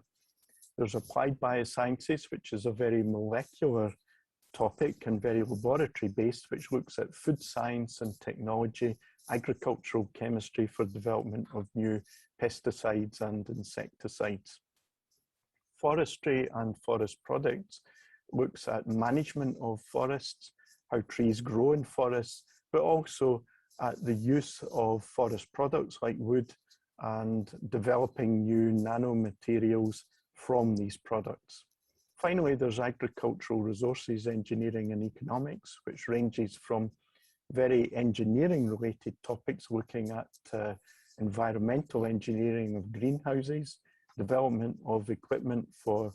There's applied biosciences, which is a very molecular topic and very laboratory based, which looks at food science and technology, agricultural chemistry for development of new pesticides and insecticides. Forestry and forest products looks at management of forests, how trees grow in forests, but also at the use of forest products like wood and developing new nanomaterials from these products. Finally, there's agricultural resources engineering and economics, which ranges from very engineering related topics looking at environmental engineering of greenhouses, development of equipment for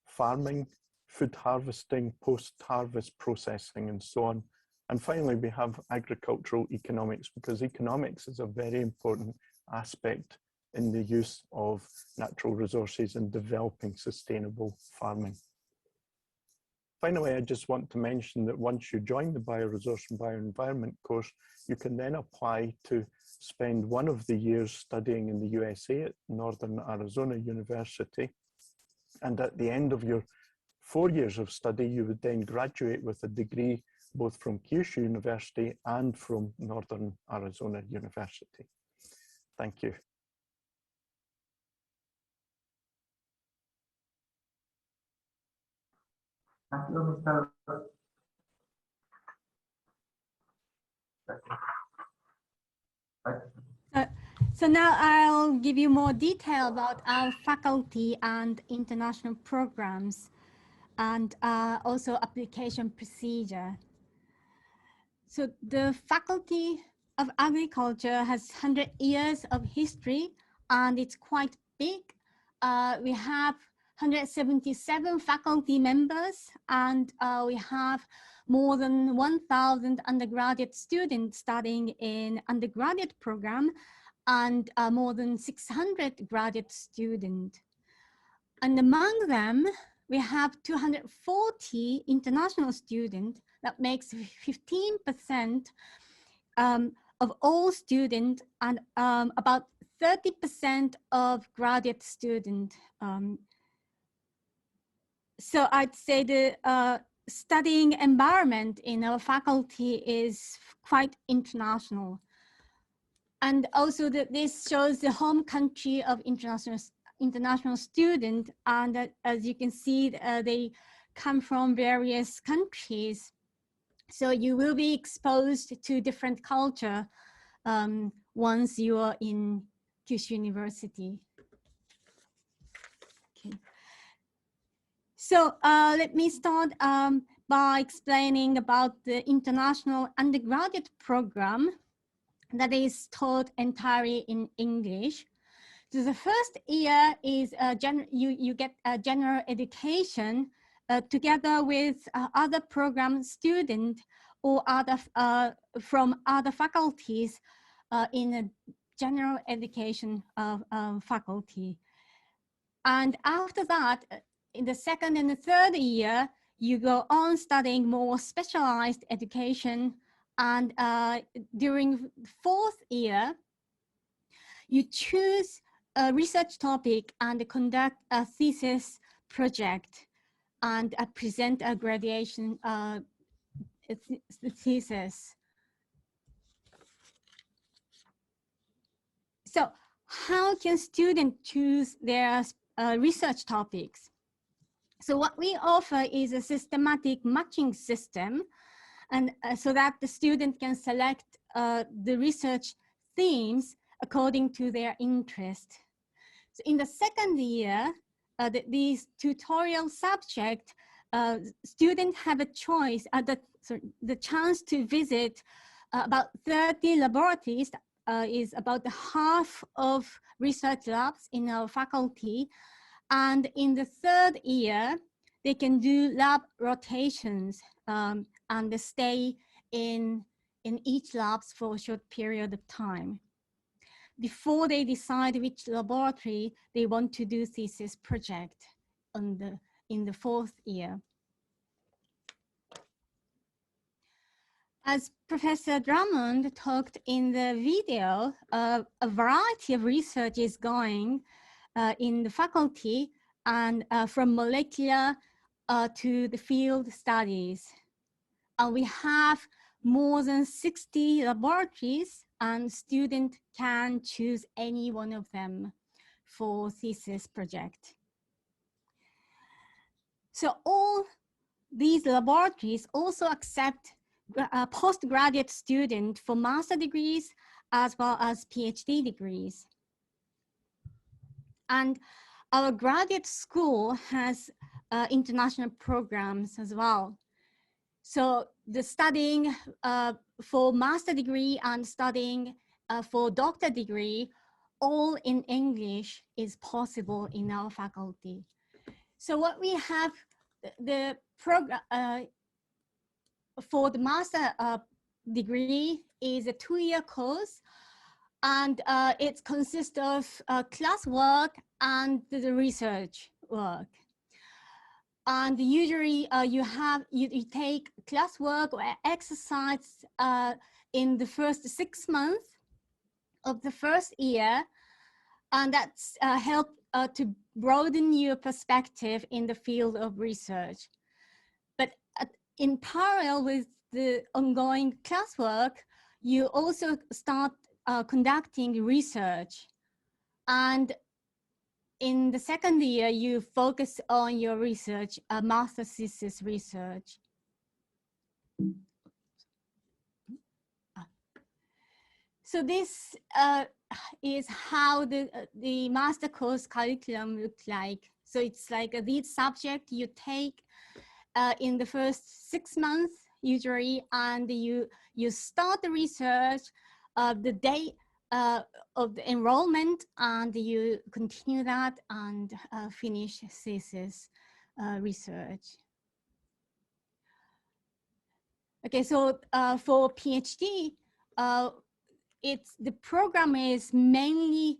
farming, food harvesting, post-harvest processing, and so on. And finally, we have agricultural economics, because economics is a very important aspect in the use of natural resources and developing sustainable farming. Finally, I just want to mention that once you join the Bioresource and Bioenvironment course, you can then apply to spend one of the years studying in the USA at Northern Arizona University. And at the end of your 4 years of study, you would then graduate with a degree both from Kyushu University and from Northern Arizona University. Thank you. Thank you, Mr. So now I'll give you more detail about our faculty and international programs, and also application procedure. So the Faculty of Agriculture has 100 years of history, and it's quite big. We have 177 faculty members, and we have more than 1,000 undergraduate students studying in undergraduate program, and more than 600 graduate students. And among them, we have 240 international students. That makes 15% of all students, and about 30% of graduate students. So I'd say the studying environment in our faculty is quite international. And also this shows the home country of international students. And as you can see, they come from various countries. So you will be exposed to different culture once you are in Kyushu University. Okay. So let me start by explaining about the international undergraduate program that is taught entirely in English. So the first year is you get a general education together with other program students or other from other faculties in a general education faculty. And after that, in the second and the third year, you go on studying more specialized education. And during the fourth year, you choose a research topic and conduct a thesis project and present a graduation thesis. So how can students choose their research topics? So what we offer is a systematic matching system, and so that the student can select the research themes according to their interest. So in the second year, these tutorial subject, students have a choice, the chance to visit about 30 laboratories, is about half of research labs in our faculty. And in the third year, they can do lab rotations and stay in each labs for a short period of time before they decide which laboratory they want to do thesis project in the fourth year. As Professor Drummond talked in the video, a variety of research is going in the faculty, and from molecular to the field studies. We have more than 60 laboratories, and students can choose any one of them for thesis project. So all these laboratories also accept postgraduate students for master degrees as well as PhD degrees. And our graduate school has international programs as well. So the studying for master degree and studying for doctor degree, all in English is possible in our faculty. So what we have, the program for the master degree is a 2-year course, and it consists of classwork and the research work. And usually you take classwork or exercise in the first 6 months of the first year, and that's help to broaden your perspective in the field of research. But in parallel with the ongoing classwork, you also start conducting research. And in the second year, you focus on your research, master thesis research. So this is how the master course curriculum looks like. So it's like a lead subject you take in the first 6 months usually, and you start the research the day of the enrollment, and you continue that and finish thesis research. Okay, so for PhD, the program is mainly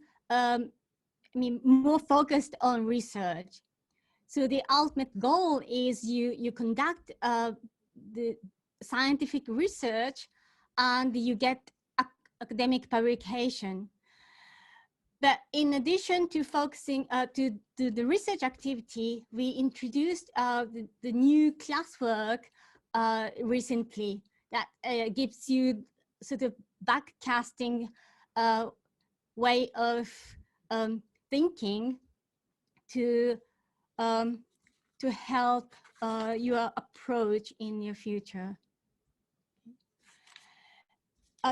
more focused on research. So the ultimate goal is you conduct the scientific research and you get academic publication. But in addition to focusing to the research activity, we introduced the new classwork recently that gives you sort of backcasting way of thinking to help your approach in your future.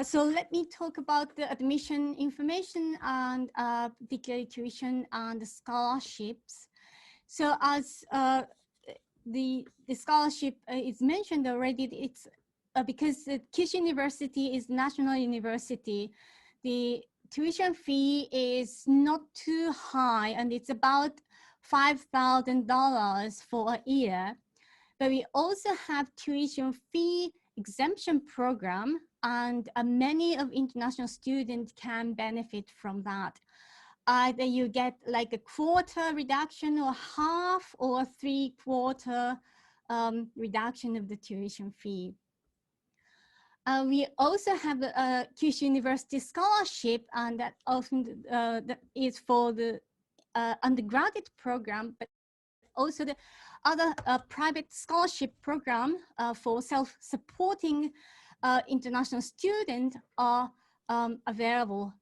So let me talk about the admission information and particularly tuition and scholarships. So as the scholarship is mentioned already, it's because the Kyushu University is national university, the tuition fee is not too high, and it's about $5,000 for a year. But we also have tuition fee exemption program, and many of international students can benefit from that. Either you get like a quarter reduction or half or 3/4 reduction of the tuition fee. We also have a Kyushu University scholarship, and that often that is for the undergraduate program, but also the other private scholarship program for self-supporting international students are available.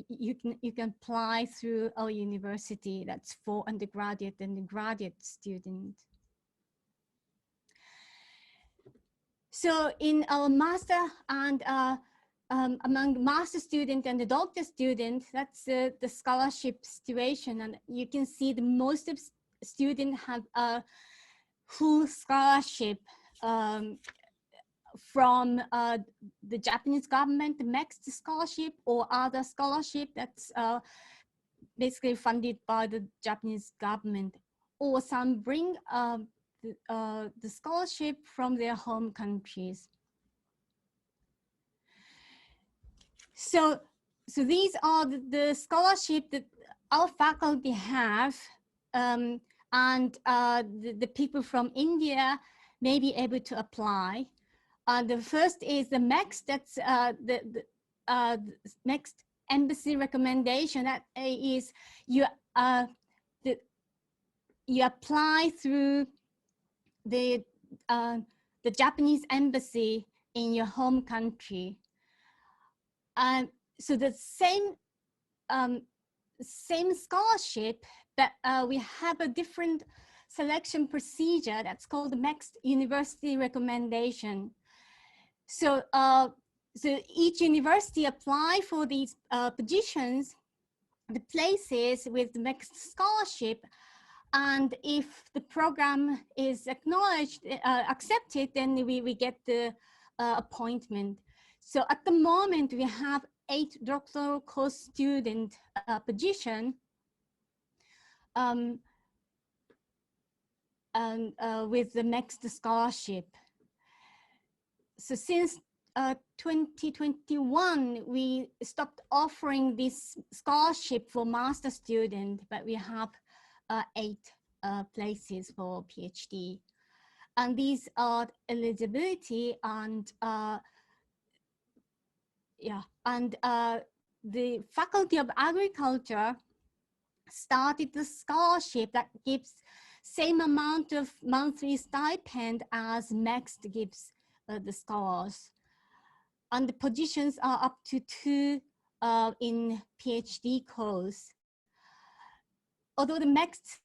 You can apply through our university. That's for undergraduate and graduate students. So in our master and among master student and the doctor student, that's the scholarship situation, and you can see the most of students have a full scholarship from the Japanese government, the MEXT scholarship, or other scholarship that's basically funded by the Japanese government, or some bring the scholarship from their home countries. So these are the scholarship that our faculty have, and the people from India may be able to apply. The first is the MEX, that's the next embassy recommendation. That is you apply through the Japanese embassy in your home country. So the same scholarship, but we have a different selection procedure that's called the MEX university recommendation. So, so each university apply for these positions, the places with the MEX scholarship, and if the program is acknowledged, accepted, then we get the appointment. So at the moment, we have 8 doctoral course student position, and with the MEX scholarship. So since 2021, we stopped offering this scholarship for master student, but we have 8 places for PhD. And these are eligibility and the Faculty of Agriculture started the scholarship that gives same amount of monthly stipend as MEX gives the scholars. And the positions are up to 2 in PhD course. Although the MEX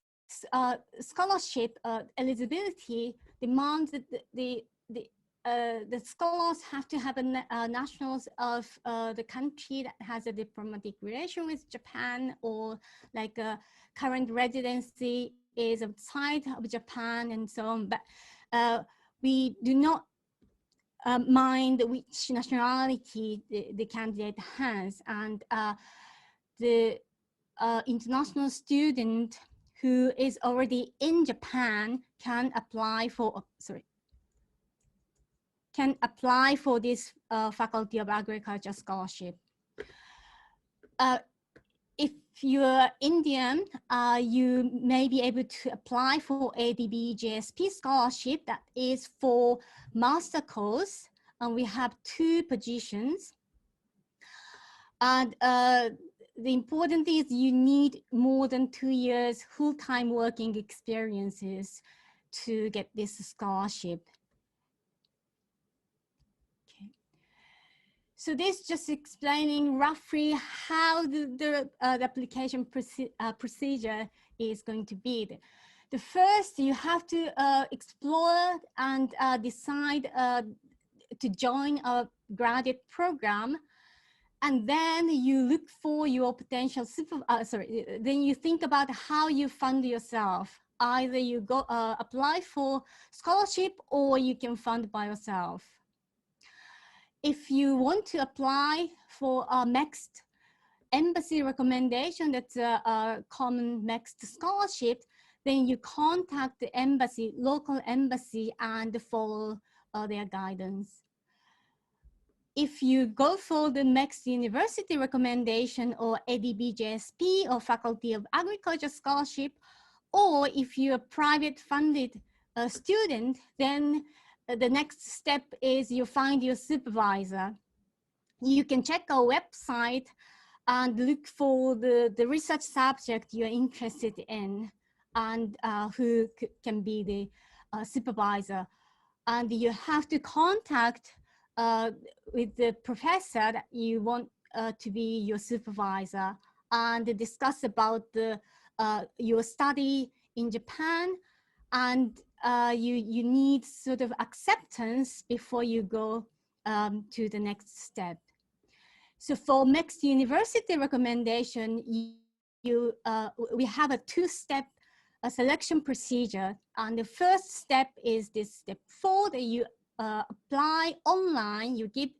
scholarship eligibility demands that the scholars have to have a nationals of the country that has a diplomatic relation with Japan, or like a current residency is outside of Japan and so on. But we do not mind which nationality the candidate has, and the international student who is already in Japan can apply for this Faculty of Agriculture scholarship. If you're Indian, you may be able to apply for ADB JSP scholarship that is for master course, and we have 2 positions. And the important thing is you need more than 2 years full-time working experiences to get this scholarship. So this just explaining roughly how the application procedure is going to be. The first, you have to explore and decide to join a graduate program, and then you look for your potential then you think about how you fund yourself. Either you go apply for scholarship, or you can fund by yourself. If you want to apply for a MEX embassy recommendation, that's a common MEX scholarship, then you contact the embassy, local embassy, and follow their guidance. If you go for the MEX university recommendation, or ADB JSP, or Faculty of Agriculture scholarship, or if you're a private funded student, then the next step is you find your supervisor. You can check our website and look for the research subject you're interested in, and who can be the supervisor. And you have to contact with the professor that you want to be your supervisor, and discuss about your study in Japan, and you need sort of acceptance before you go to the next step. So for MEX university recommendation, we have a 2-step selection procedure. And the first step is this step 4, that you apply online, you give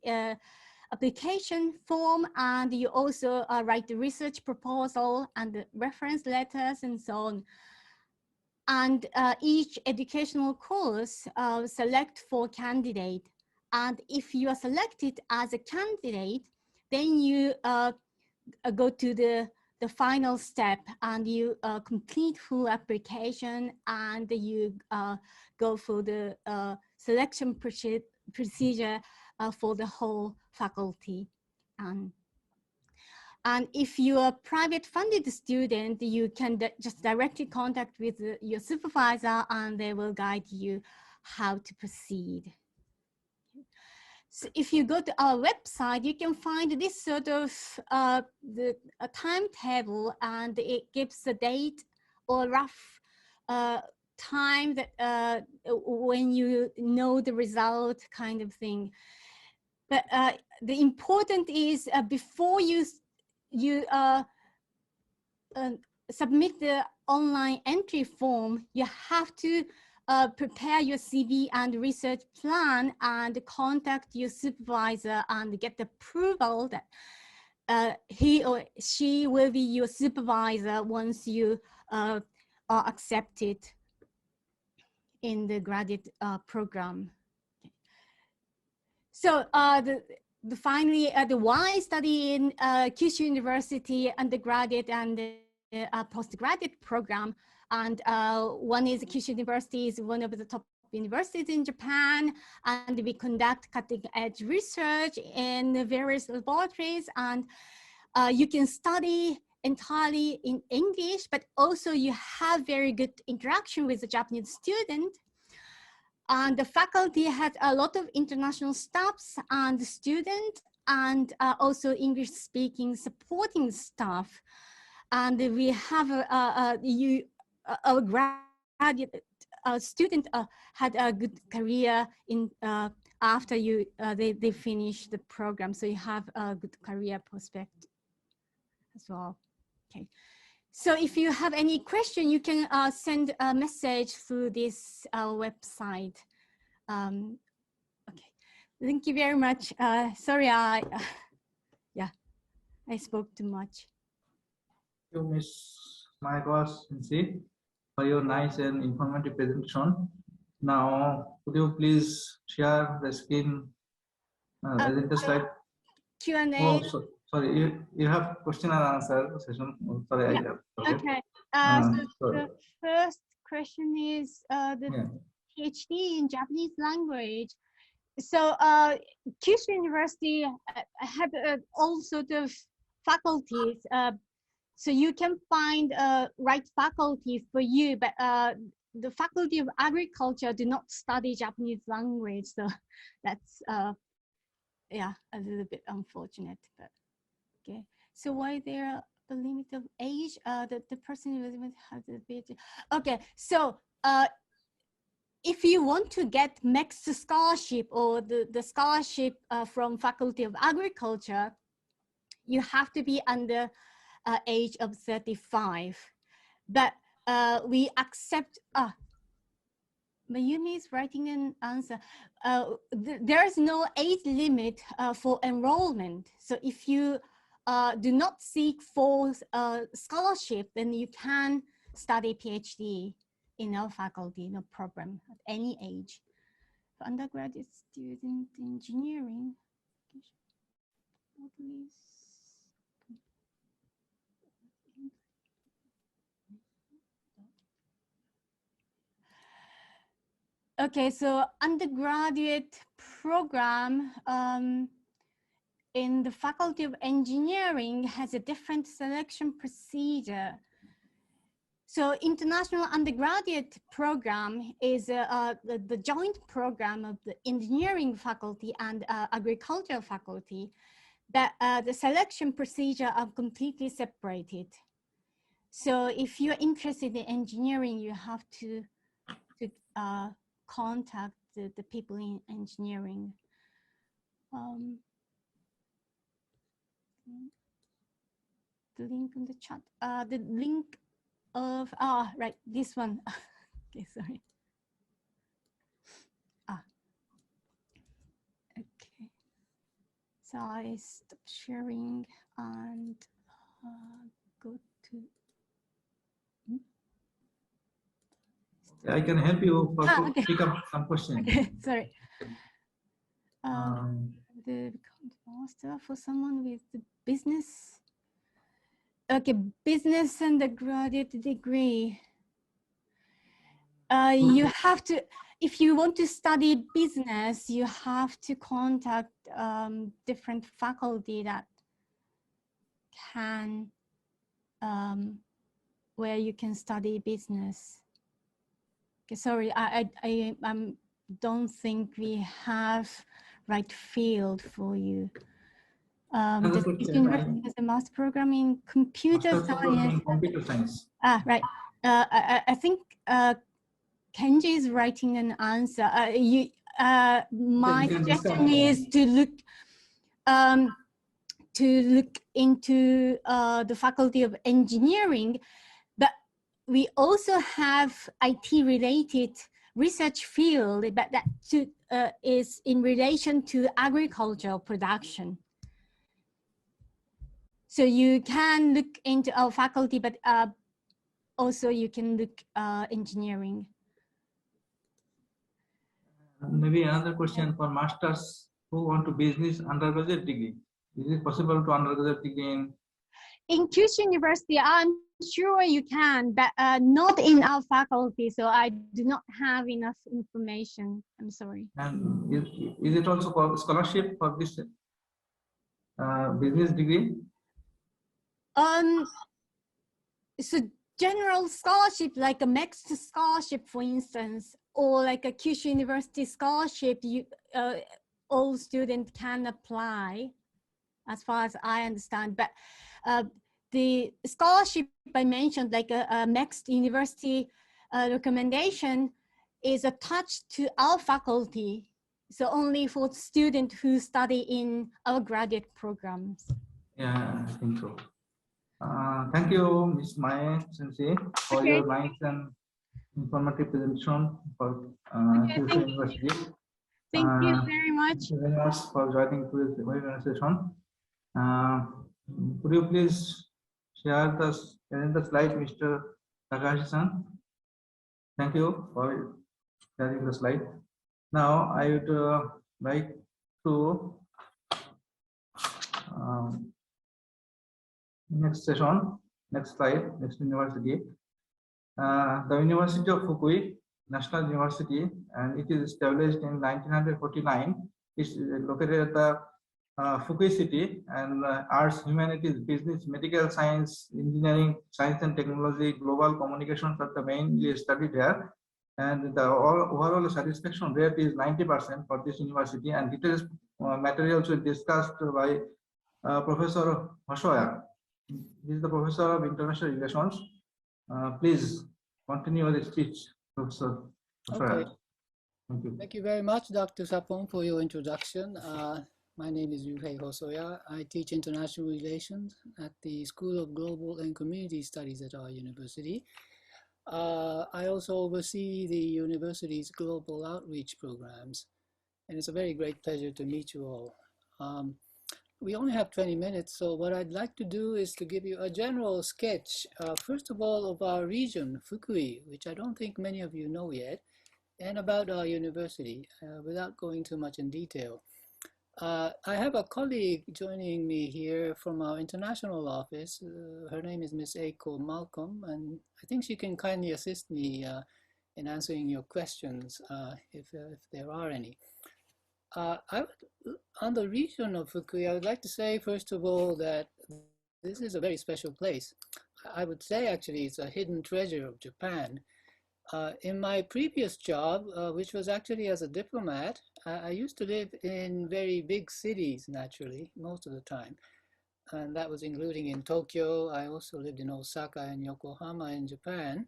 application form, and you also write the research proposal and the reference letters and so on. And each educational course select 4 candidates. And if you are selected as a candidate, then you go to the final step, and you complete full application, and you go for the selection procedure for the whole faculty. And if you're a private funded student, you can just directly contact with your supervisor and they will guide you how to proceed. So if you go to our website, you can find this sort of a timetable, and it gives the date or rough time that when you know the result kind of thing. But the important is before you submit the online entry form, you have to prepare your CV and research plan and contact your supervisor and get approval that he or she will be your supervisor once you are accepted in the graduate program. So finally, the why study in Kyushu University undergraduate and postgraduate program. And one is Kyushu University is one of the top universities in Japan, and we conduct cutting edge research in various laboratories, and you can study entirely in English, but also you have very good interaction with the Japanese student. And the faculty has a lot of international staffs and students, and also English speaking supporting staff. And we have a graduate student had a good career in after they finish the program, so you have a good career prospect as well. Okay, so if you have any question, you can send a message through this website. Okay, thank you very much. Sorry, I spoke too much. Thank you, Ms. Maekawa-sensei, for your nice and informative presentation. Now, could you please share the screen agenda slide? Q&A. Oh, sorry, you have question and answer session. Oh, sorry, Yeah. Okay. So the first question is the PhD in Japanese language. So Kyushu University had all sort of faculties. So you can find right faculty for you, but the Faculty of Agriculture do not study Japanese language. So that's yeah, a little bit unfortunate, but okay. So why there the limit of age? The person who has a bit. Okay, so if you want to get next scholarship or the scholarship from Faculty of Agriculture, you have to be under age of 35. But we accept. Mayumi is writing an answer. There is no age limit for enrollment. So if you do not seek for scholarship, then you can study PhD in our faculty, no problem, at any age. For undergraduate student engineering, okay, so undergraduate program in the Faculty of Engineering has a different selection procedure. So international undergraduate program is the joint program of the engineering faculty and agricultural faculty, but the selection procedure are completely separated. So if you're interested in engineering, you have to contact the people in engineering. The link in the chat, the link of, right, this one. Okay, sorry. Okay. So I stop sharing and go to. I can help you for Okay. pick up some questions. Okay, sorry. The master for someone with the business. Okay, business and the graduate degree. you have to, if you want to study business, you have to contact different faculty that can, where you can study business. Okay, sorry, I don't think we have right field for you. The university has a master program in computer science. Computer science. Ah, right. I think Kenji is writing an answer. My suggestion is to look into the Faculty of Engineering, but we also have IT-related research field, but that is in relation to agricultural production. So you can look into our faculty, but also you can look engineering. Maybe another question for masters who want to business undergraduate degree. Is it possible to undergraduate degree in Kyushu University? I'm sure you can, but not in our faculty. So I do not have enough information. I'm sorry. And is it also for scholarship for this business degree? So general scholarship, like a mixed scholarship, for instance, or like a Kyushu University scholarship, all students can apply, as far as I understand. But the scholarship I mentioned, like a mixed university recommendation, is attached to our faculty. So only for students who study in our graduate programs. Yeah, I think so. Thank you, Ms. Maya Sensei, for your nice and informative presentation for Kyushu University. Thank you very much. Thank you very much for joining today's webinar session. Could you please share the slide, Mr. Takahashi-san? Thank you for sharing the slide. Now I would like to next session, next slide, next university. The University of Fukui, National University, and it is established in 1949. It's located at the Fukui city, and arts, humanities, business, medical science, engineering, science and technology, global communications are the mainly studied here. And the overall satisfaction rate is 90% for this university, and details materials were discussed by Professor Hosoya. He is the Professor of International Relations. Please continue the speech, Professor Hosoya. Okay. Thank you. Thank you very much, Dr. Sapong, for your introduction. My name is Yuhei Hosoya. I teach international relations at the School of Global and Community Studies at our university. I also oversee the university's global outreach programs, and it's a very great pleasure to meet you all. We only have 20 minutes, so what I'd like to do is to give you a general sketch, first of all, of our region, Fukui, which I don't think many of you know yet, and about our university, without going too much in detail. I have a colleague joining me here from our international office. Her name is Miss Eiko Malcolm, and I think she can kindly assist me in answering your questions if there are any. On the region of Fukui, I would like to say, first of all, that this is a very special place. I would say, actually, it's a hidden treasure of Japan. In my previous job, which was actually as a diplomat, I used to live in very big cities, naturally, most of the time. And that was including in Tokyo. I also lived in Osaka and Yokohama in Japan.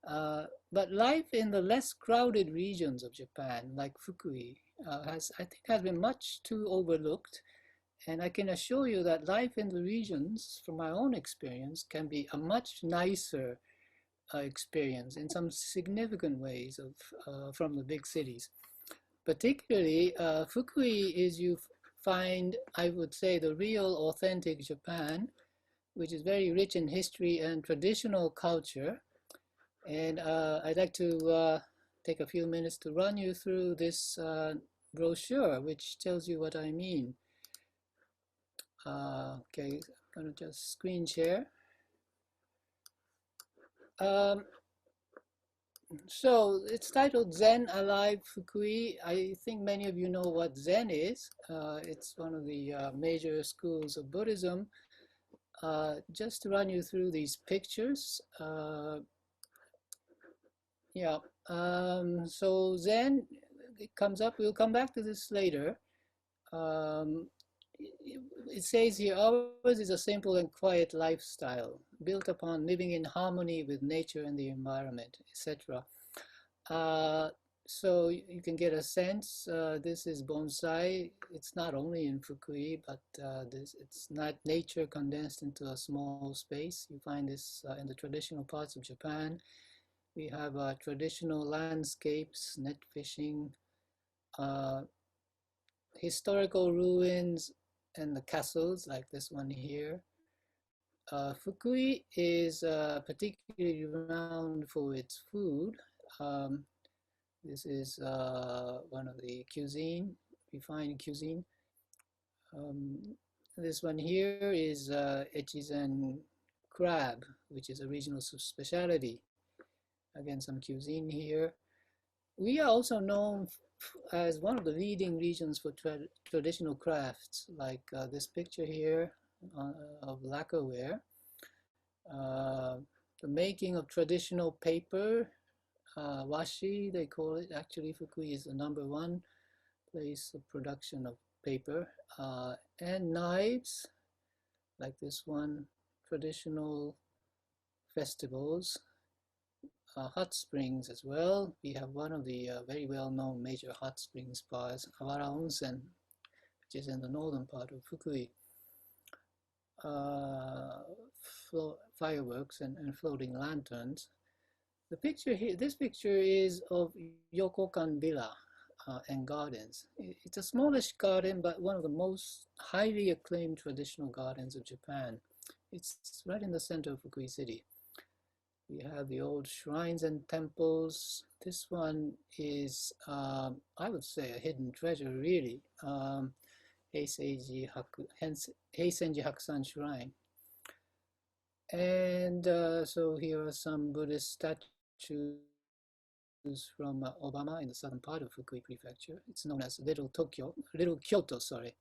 But life in the less crowded regions of Japan, like Fukui, I think has been much too overlooked. And I can assure you that life in the regions, from my own experience, can be a much nicer experience in some significant ways from the big cities. Particularly, Fukui is, you find, I would say, the real authentic Japan, which is very rich in history and traditional culture. And I'd like to take a few minutes to run you through this brochure, which tells you what I mean. Okay, I'm going to just screen share. So it's titled Zen Alive Fukui. I think many of you know what Zen is. It's one of the major schools of Buddhism. Just to run you through these pictures. So Zen, it comes up, we'll come back to this later. It says here, ours is a simple and quiet lifestyle built upon living in harmony with nature and the environment, etc. So you can get a sense, this is bonsai. It's not only in Fukui, but it's not nature condensed into a small space. You find this in the traditional parts of Japan. We have traditional landscapes, net fishing, historical ruins, and the castles like this one here. Fukui is particularly renowned for its food. This is one of the cuisine, refined cuisine. This one here is Echizen crab, which is a regional specialty. Again, some cuisine here. We are also known as one of the leading regions for traditional crafts, like this picture here of lacquerware. The making of traditional paper, washi, they call it. Actually, Fukui is the #1 place of production of paper. And knives, like this one, traditional festivals. Hot springs as well. We have one of the very well-known major hot spring spas, Awara Onsen, which is in the northern part of Fukui. Fireworks and floating lanterns. The picture here, this picture is of Yokokan Villa and gardens. It's a smallish garden, but one of the most highly acclaimed traditional gardens of Japan. It's right in the center of Fukui City. We have the old shrines and temples. This one is, I would say, a hidden treasure, really. Heisenji Hakusan Shrine. And so here are some Buddhist statues from Obama in the southern part of Fukui Prefecture. It's known as Little Kyoto, sorry.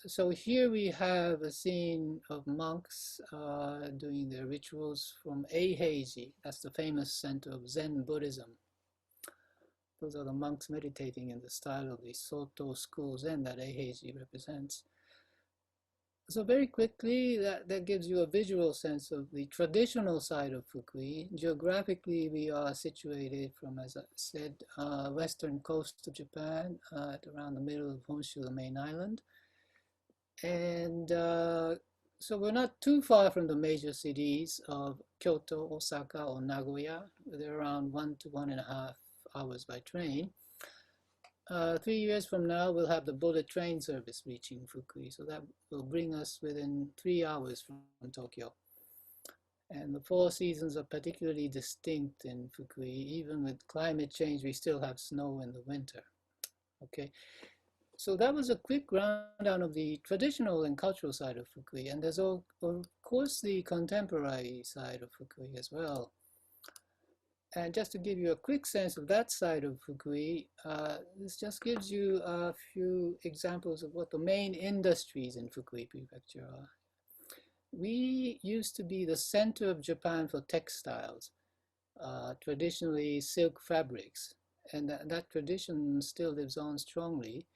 So here we have a scene of monks doing their rituals from Eiheiji. That's the famous center of Zen Buddhism. Those are the monks meditating in the style of the Soto school Zen that Eiheiji represents. So very quickly, that gives you a visual sense of the traditional side of Fukui. Geographically, we are situated from, as I said, western coast of Japan, at around the middle of Honshu, the main island. And so we're not too far from the major cities of Kyoto, Osaka, or Nagoya. They're around 1 to 1.5 hours by train. 3 years from now, we'll have the bullet train service reaching Fukui, so that will bring us within 3 hours from Tokyo. And the 4 seasons are particularly distinct in Fukui. Even with climate change, we still have snow in the winter. Okay, so that was a quick rundown of the traditional and cultural side of Fukui, and there's of course the contemporary side of Fukui as well. And just to give you a quick sense of that side of Fukui, this just gives you a few examples of what the main industries in Fukui Prefecture are. We used to be the center of Japan for textiles, traditionally silk fabrics, and that tradition still lives on strongly.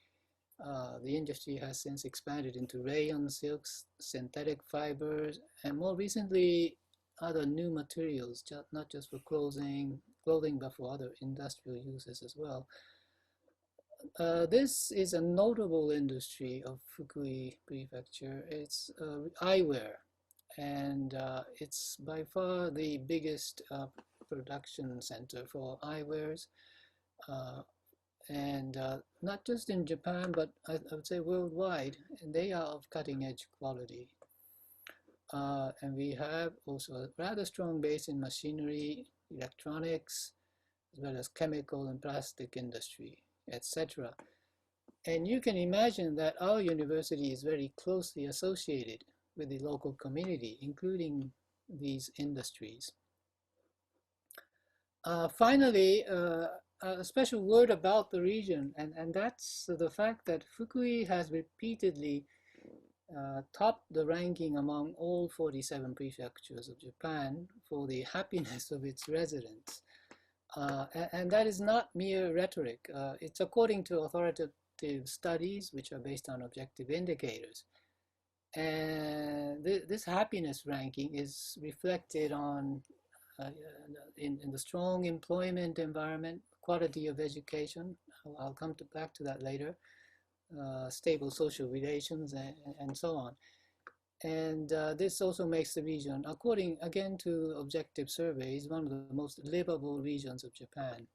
The industry has since expanded into rayon silks, synthetic fibers, and more recently, other new materials, not just for clothing, but for other industrial uses as well. This is a notable industry of Fukui Prefecture. It's eyewear, and it's by far the biggest production center for eyewears, and not just in Japan, but I would say worldwide, and they are of cutting-edge quality. And we have also a rather strong base in machinery, electronics, as well as chemical and plastic industry, etc. And you can imagine that our university is very closely associated with the local community, including these industries. Finally, a special word about the region, and that's the fact that Fukui has repeatedly topped the ranking among all 47 prefectures of Japan for the happiness of its residents. And that is not mere rhetoric. It's according to authoritative studies which are based on objective indicators. And this happiness ranking is reflected on in the strong employment environment, quality of education. I'll come back to that later. Stable social relations and so on. And this also makes the region, according again to objective surveys, one of the most livable regions of Japan.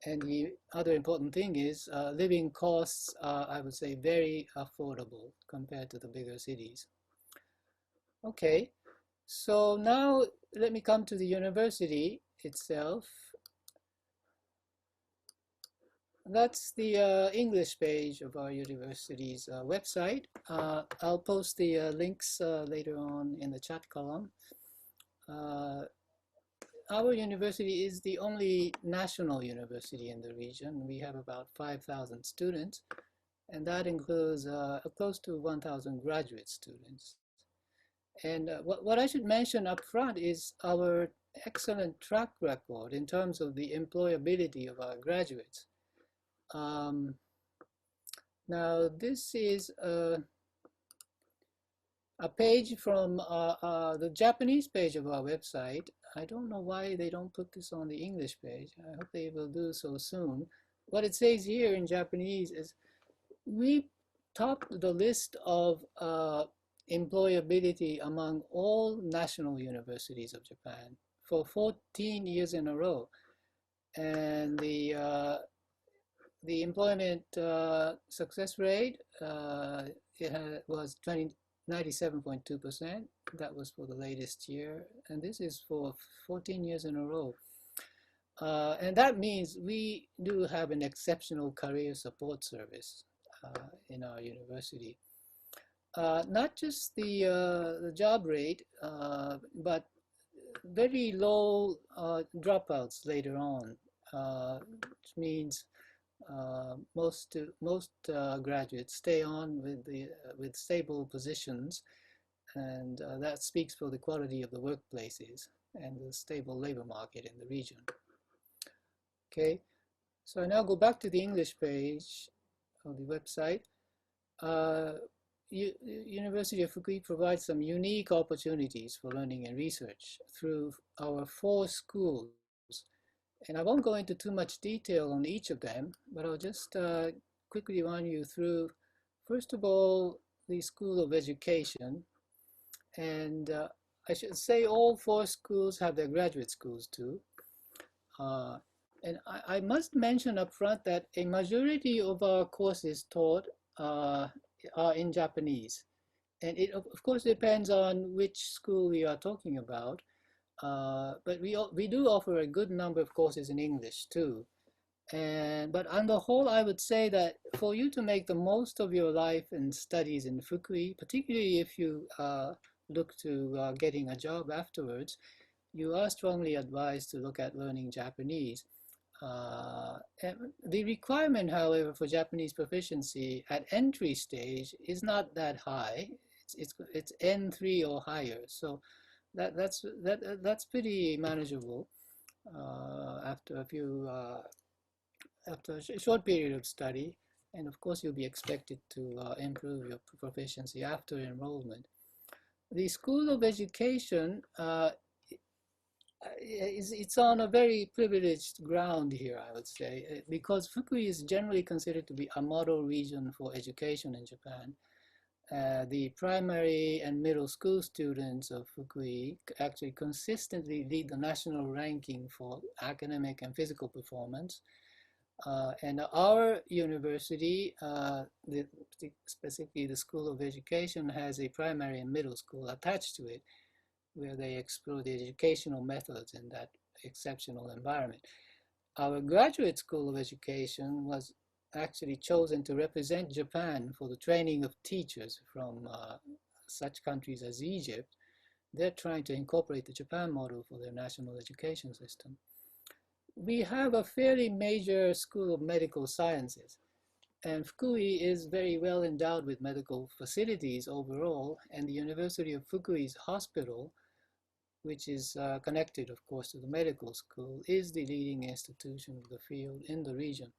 And the other important thing is living costs are, I would say, very affordable compared to the bigger cities. Okay, so now let me come to the university itself. That's the English page of our university's website. I'll post the links later on in the chat column. Our university is the only national university in the region. We have about 5,000 students, and that includes close to 1,000 graduate students. And what I should mention up front is our excellent track record in terms of the employability of our graduates. Now, this is a page from the Japanese page of our website. I don't know why they don't put this on the English page. I hope they will do so soon. What it says here in Japanese is we topped the list of employability among all national universities of Japan for 14 years in a row. And the employment success rate was 97.2%. That was for the latest year, and this is for 14 years in a row. And that means we do have an exceptional career support service in our university. Not just the job rate, but very low dropouts later on, which means most graduates stay on with stable positions, and that speaks for the quality of the workplaces and the stable labor market in the region. Okay, so I now go back to the English page of the website. University of Fukui provides some unique opportunities for learning and research through our 4 schools. And I won't go into too much detail on each of them, but I'll just quickly run you through, first of all, the School of Education. And I should say all 4 schools have their graduate schools too. And I must mention up front that a majority of our courses taught are in Japanese. And it, of course, depends on which school we are talking about. But we do offer a good number of courses in English too. But on the whole, I would say that for you to make the most of your life and studies in Fukui, particularly if you look to getting a job afterwards, you are strongly advised to look at learning Japanese. The requirement, however, for Japanese proficiency at entry stage is not that high. It's N3 or higher. So that's pretty manageable after after a short period of study, and of course you'll be expected to improve your proficiency after enrollment. The School of Education it's on a very privileged ground here, I would say, because Fukui is generally considered to be a model region for education in Japan. The primary and middle school students of Fukui actually consistently lead the national ranking for academic and physical performance. And our university, specifically the School of Education, has a primary and middle school attached to it, where they explore the educational methods in that exceptional environment. Our Graduate School of Education was actually chosen to represent Japan for the training of teachers from such countries as Egypt. They're trying to incorporate the Japan model for their national education system. we have a fairly major school of medical sciences. And Fukui is very well endowed with medical facilities overall, and the University of Fukui's hospital, which is connected, of course, to the medical school, is the leading institution of the field in the region.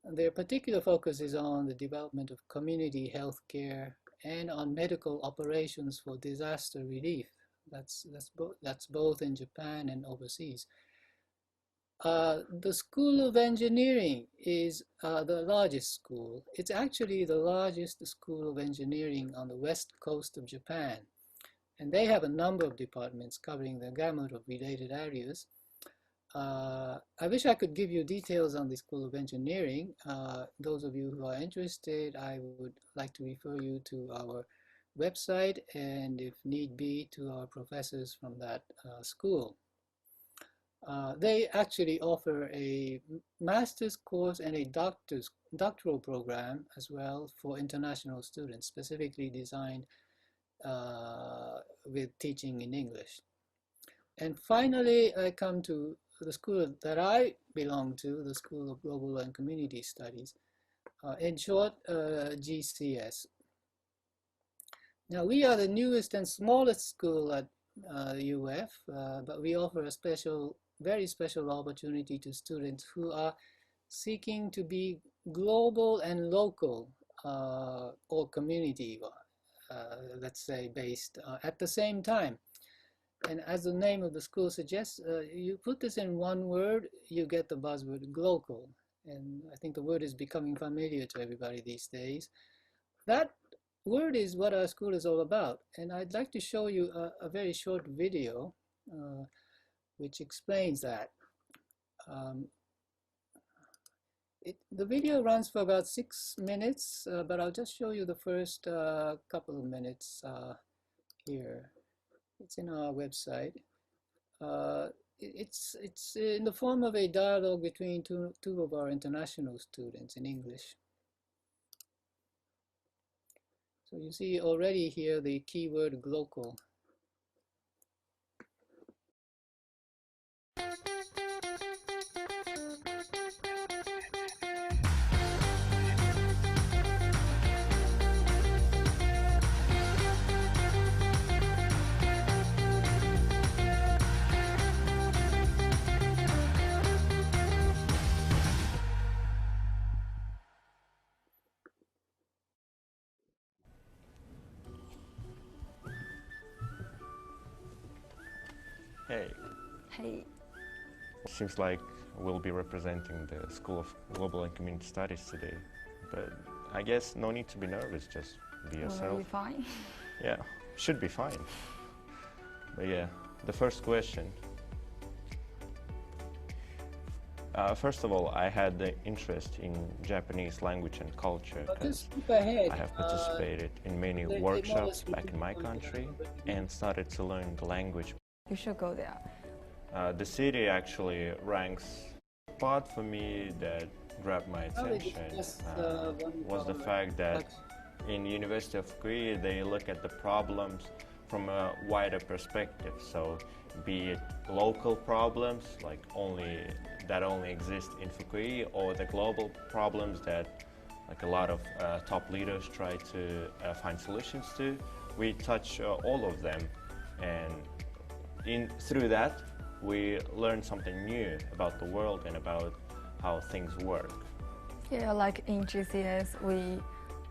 Their particular focus is on the development of community health care and on medical operations for disaster relief. That's both in Japan and overseas. The School of Engineering is the largest school. It's actually the largest school of engineering on the west coast of Japan. And they have a number of departments covering the gamut of related areas. I wish I could give you details on the School of Engineering. Those of you who are interested, I would like to refer you to our website and, if need be, to our professors from that school. They actually offer a master's course and a doctoral program as well for international students, specifically designed with teaching in English. And finally, I come to the school that I belong to, the School of Global and Community Studies, in short, GCS. Now, we are the newest and smallest school at UF, but we offer a very special opportunity to students who are seeking to be global and local or community, let's say, based at the same time. And as the name of the school suggests, you put this in one word, you get the buzzword global. And I think the word is becoming familiar to everybody these days. That word is what our school is all about. And I'd like to show you a very short video which explains that. The video runs for about 6 minutes, but I'll just show you the first couple of minutes here. It's in our website. It's in the form of a dialogue between two of our international students in English. So you see already here the keyword global. Hey. Hey. Seems like we'll be representing the School of Global and Community Studies today, but I guess no need to be nervous, just be yourself. Will be fine. Yeah, should be fine. But yeah, the first question. First of all, I had the interest in Japanese language and culture because I have participated in many workshops back in my country and started to learn the language. You should go there. The city actually ranks. Part for me that grabbed my attention was the fact that in University of Fukui they look at the problems from a wider perspective. So be it local problems like only exist in Fukui, or the global problems that like a lot of top leaders try to find solutions to. We touch all of them, and through that, we learn something new about the world and about how things work. Yeah, like in GCS, we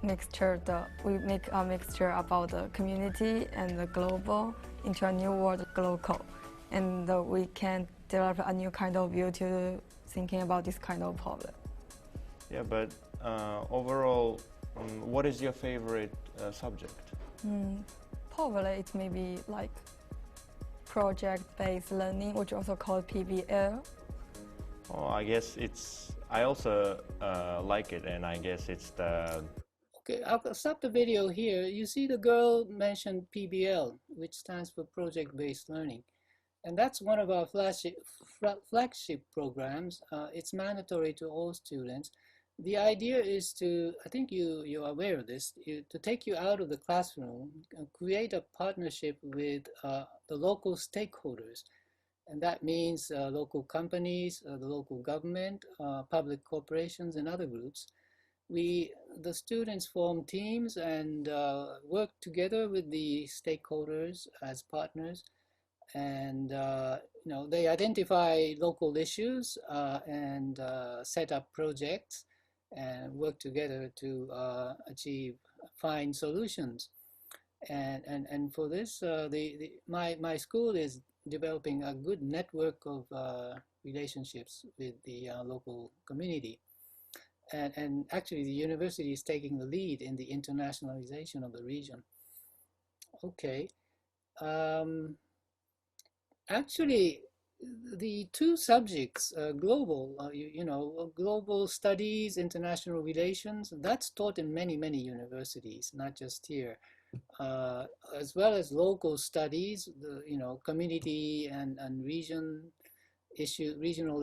make a mixture about the community and the global into a new word, global, and we can develop a new kind of view to thinking about this kind of problem. Yeah, but overall, what is your favorite subject? Probably it may be like project-based learning, which also called PBL. Oh, I guess I also like it, and I guess it's the... Okay, I'll stop the video here. You see the girl mentioned PBL, which stands for project-based learning. And that's one of our flagship programs. It's mandatory to all students. The idea is to, I think you're aware of this, to take you out of the classroom and create a partnership with the local stakeholders And that means local companies, the local government, public corporations, and other groups. The students form teams and work together with the stakeholders as partners, and they identify local issues and set up projects and work together to find solutions. And for this, my school is developing a good network of relationships with the local community. And actually, the university is taking the lead in the internationalization of the region. Okay. Actually, the two subjects, global, global studies, international relations, that's taught in many, many universities, not just here, as well as local studies, community and regional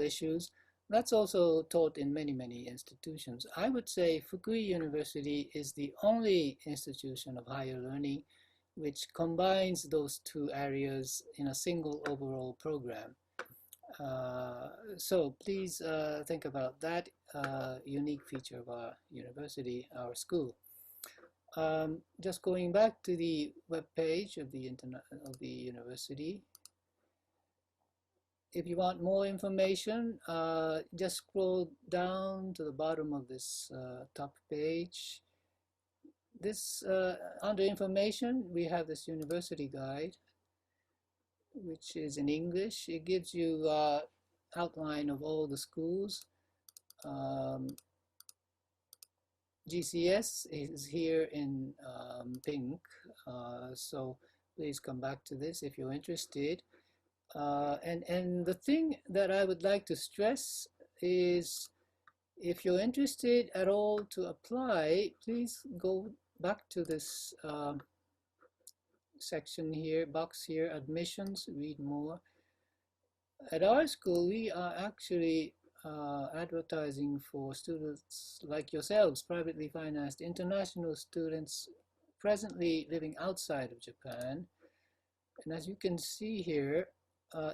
issues. That's also taught in many, many institutions. I would say Fukui University is the only institution of higher learning which combines those two areas in a single overall program. So please think about that unique feature of our university, our school. Just going back to the web page of the university. If you want more information, just scroll down to the bottom of this top page. This under information, we have this university guide, which is in English. It gives you outline of all the schools. GCS is here in pink, so please come back to this if you're interested. And the thing that I would like to stress is, if you're interested at all to apply, please go back to this section here, box here, admissions, read more. At our school, we are actually advertising for students like yourselves, privately financed international students presently living outside of Japan. And as you can see here,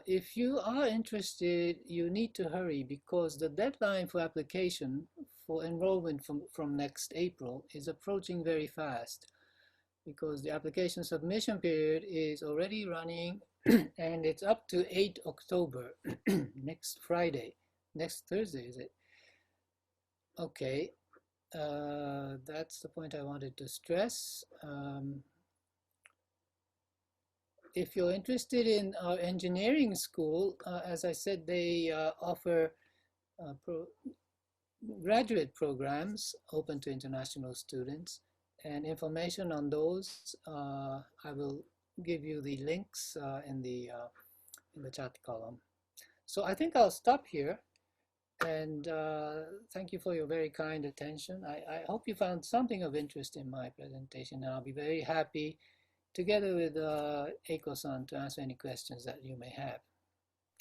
if you are interested, you need to hurry, because the deadline for application for enrollment from next April is approaching very fast, because the application submission period is already running and it's up to 8 October, next Friday, next Thursday, is it? Okay, that's the point I wanted to stress. If you're interested in our engineering school, as I said, they offer graduate programs open to international students, and information on those, I will give you the links in the chat column. So I think I'll stop here, and thank you for your very kind attention. I hope you found something of interest in my presentation, and I'll be very happy, together with Eiko-san, to answer any questions that you may have.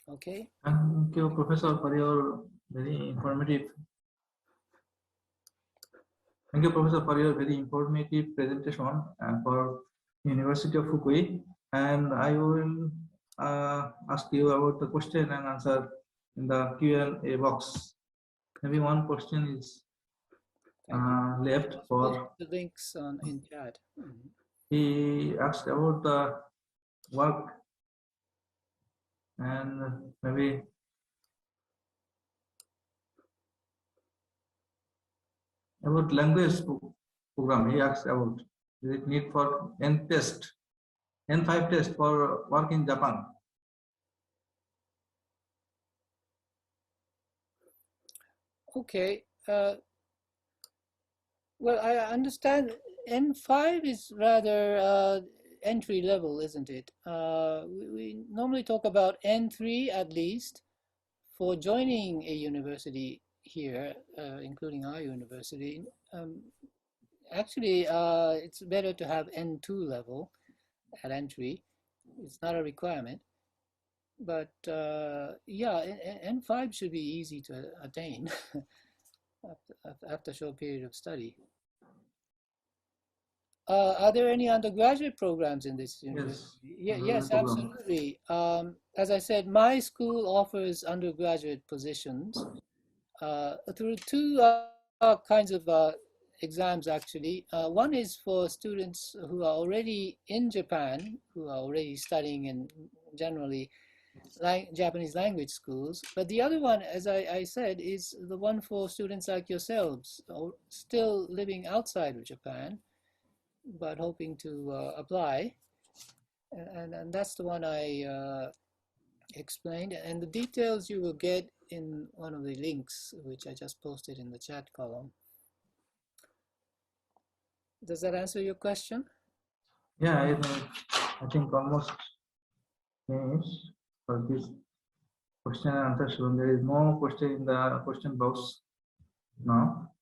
Okay? Thank you, Professor, for your very informative. Thank you, Professor, for your very informative presentation for University of Fukui. And I will ask you about the question and answer in the Q&A box. Maybe one question is left for the links in chat. He asked about the work and maybe about language program. He asked about, is it need for N5 test for work in Japan? Okay. Well, I understand N5 is rather entry level, isn't it? We normally talk about N3 at least for joining a university here, including our university. Actually, it's better to have N2 level at entry. It's not a requirement. But yeah, N5 should be easy to attain after a short period of study. Are there any undergraduate programs in this university? Yes, Yes, absolutely. as I said, my school offers undergraduate positions through two kinds of exams, actually. One is for students who are already in Japan, who are already studying in generally Japanese language schools. But the other one, as I said, is the one for students like yourselves, still living outside of Japan, but hoping to apply. And that's the one I explained. And the details you will get in one of the links, which I just posted in the chat column. Does that answer your question? Yeah, I think almost finished for this question and answer session. There is no question in the question box now.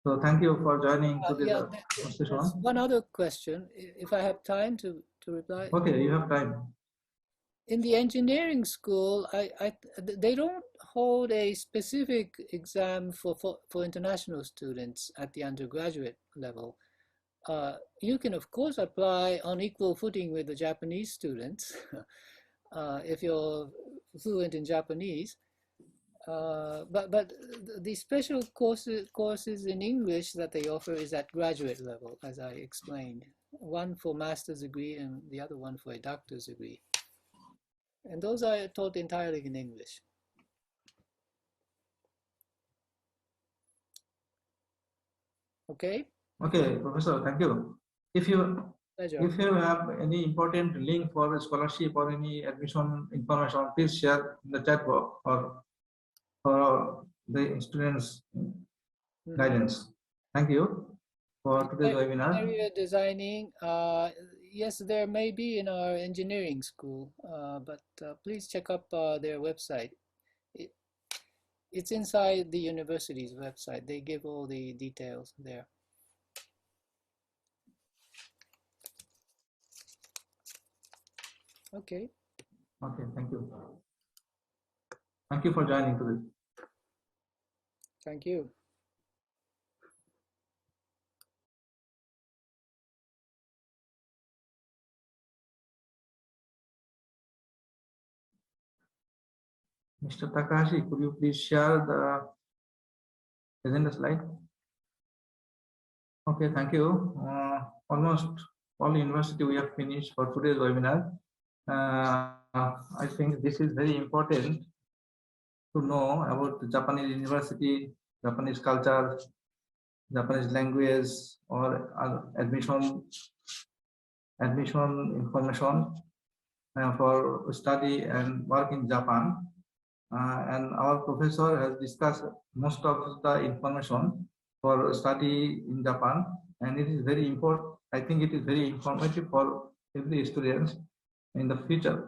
So thank you for joining today's session. One other question, if I have time to reply. Okay, you have time. In the engineering school, they don't hold a specific exam for international students at the undergraduate level. You can, of course, apply on equal footing with the Japanese students if you're fluent in Japanese. But the special courses in English that they offer is at graduate level, as I explained. One for master's degree and the other one for a doctor's degree. And those are taught entirely in English. Okay? Okay, Professor, thank you. If you have any important link for a scholarship or any admission information, please share in the chat box or for the students' guidance. Thank you for today's webinar. Interior designing, yes, there may be in our engineering school, but please check up their website. It's inside the university's website. They give all the details there. Okay. Okay, thank you. Thank you for joining today. Thank you. Mr. Takahashi, could you please share the agenda slide? Okay, thank you. Almost all university we have finished for today's webinar. I think this is very important to know about the Japanese university, Japanese culture, Japanese language, or admission information for study and work in Japan. And our professor has discussed most of the information for study in Japan, and it is very important. I think it is very informative for every student in the future,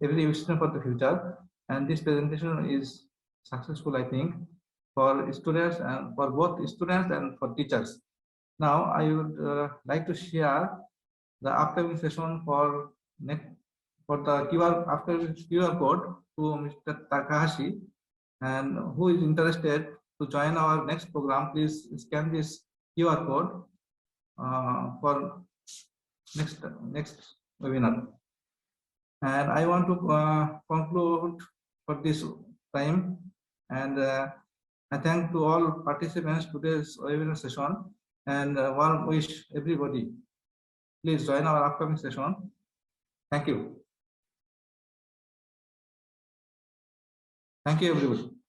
every student for the future. And this presentation is successful, I think, for students and for both students and for teachers. Now, I would like to share the upcoming session for next for the QR code to Mr. Takahashi, and who is interested to join our next program, please scan this QR code for next webinar. And I want to conclude for this time, and I thank to all participants today's webinar session, and warm wish everybody, please join our upcoming session. Thank you. Thank you, everybody.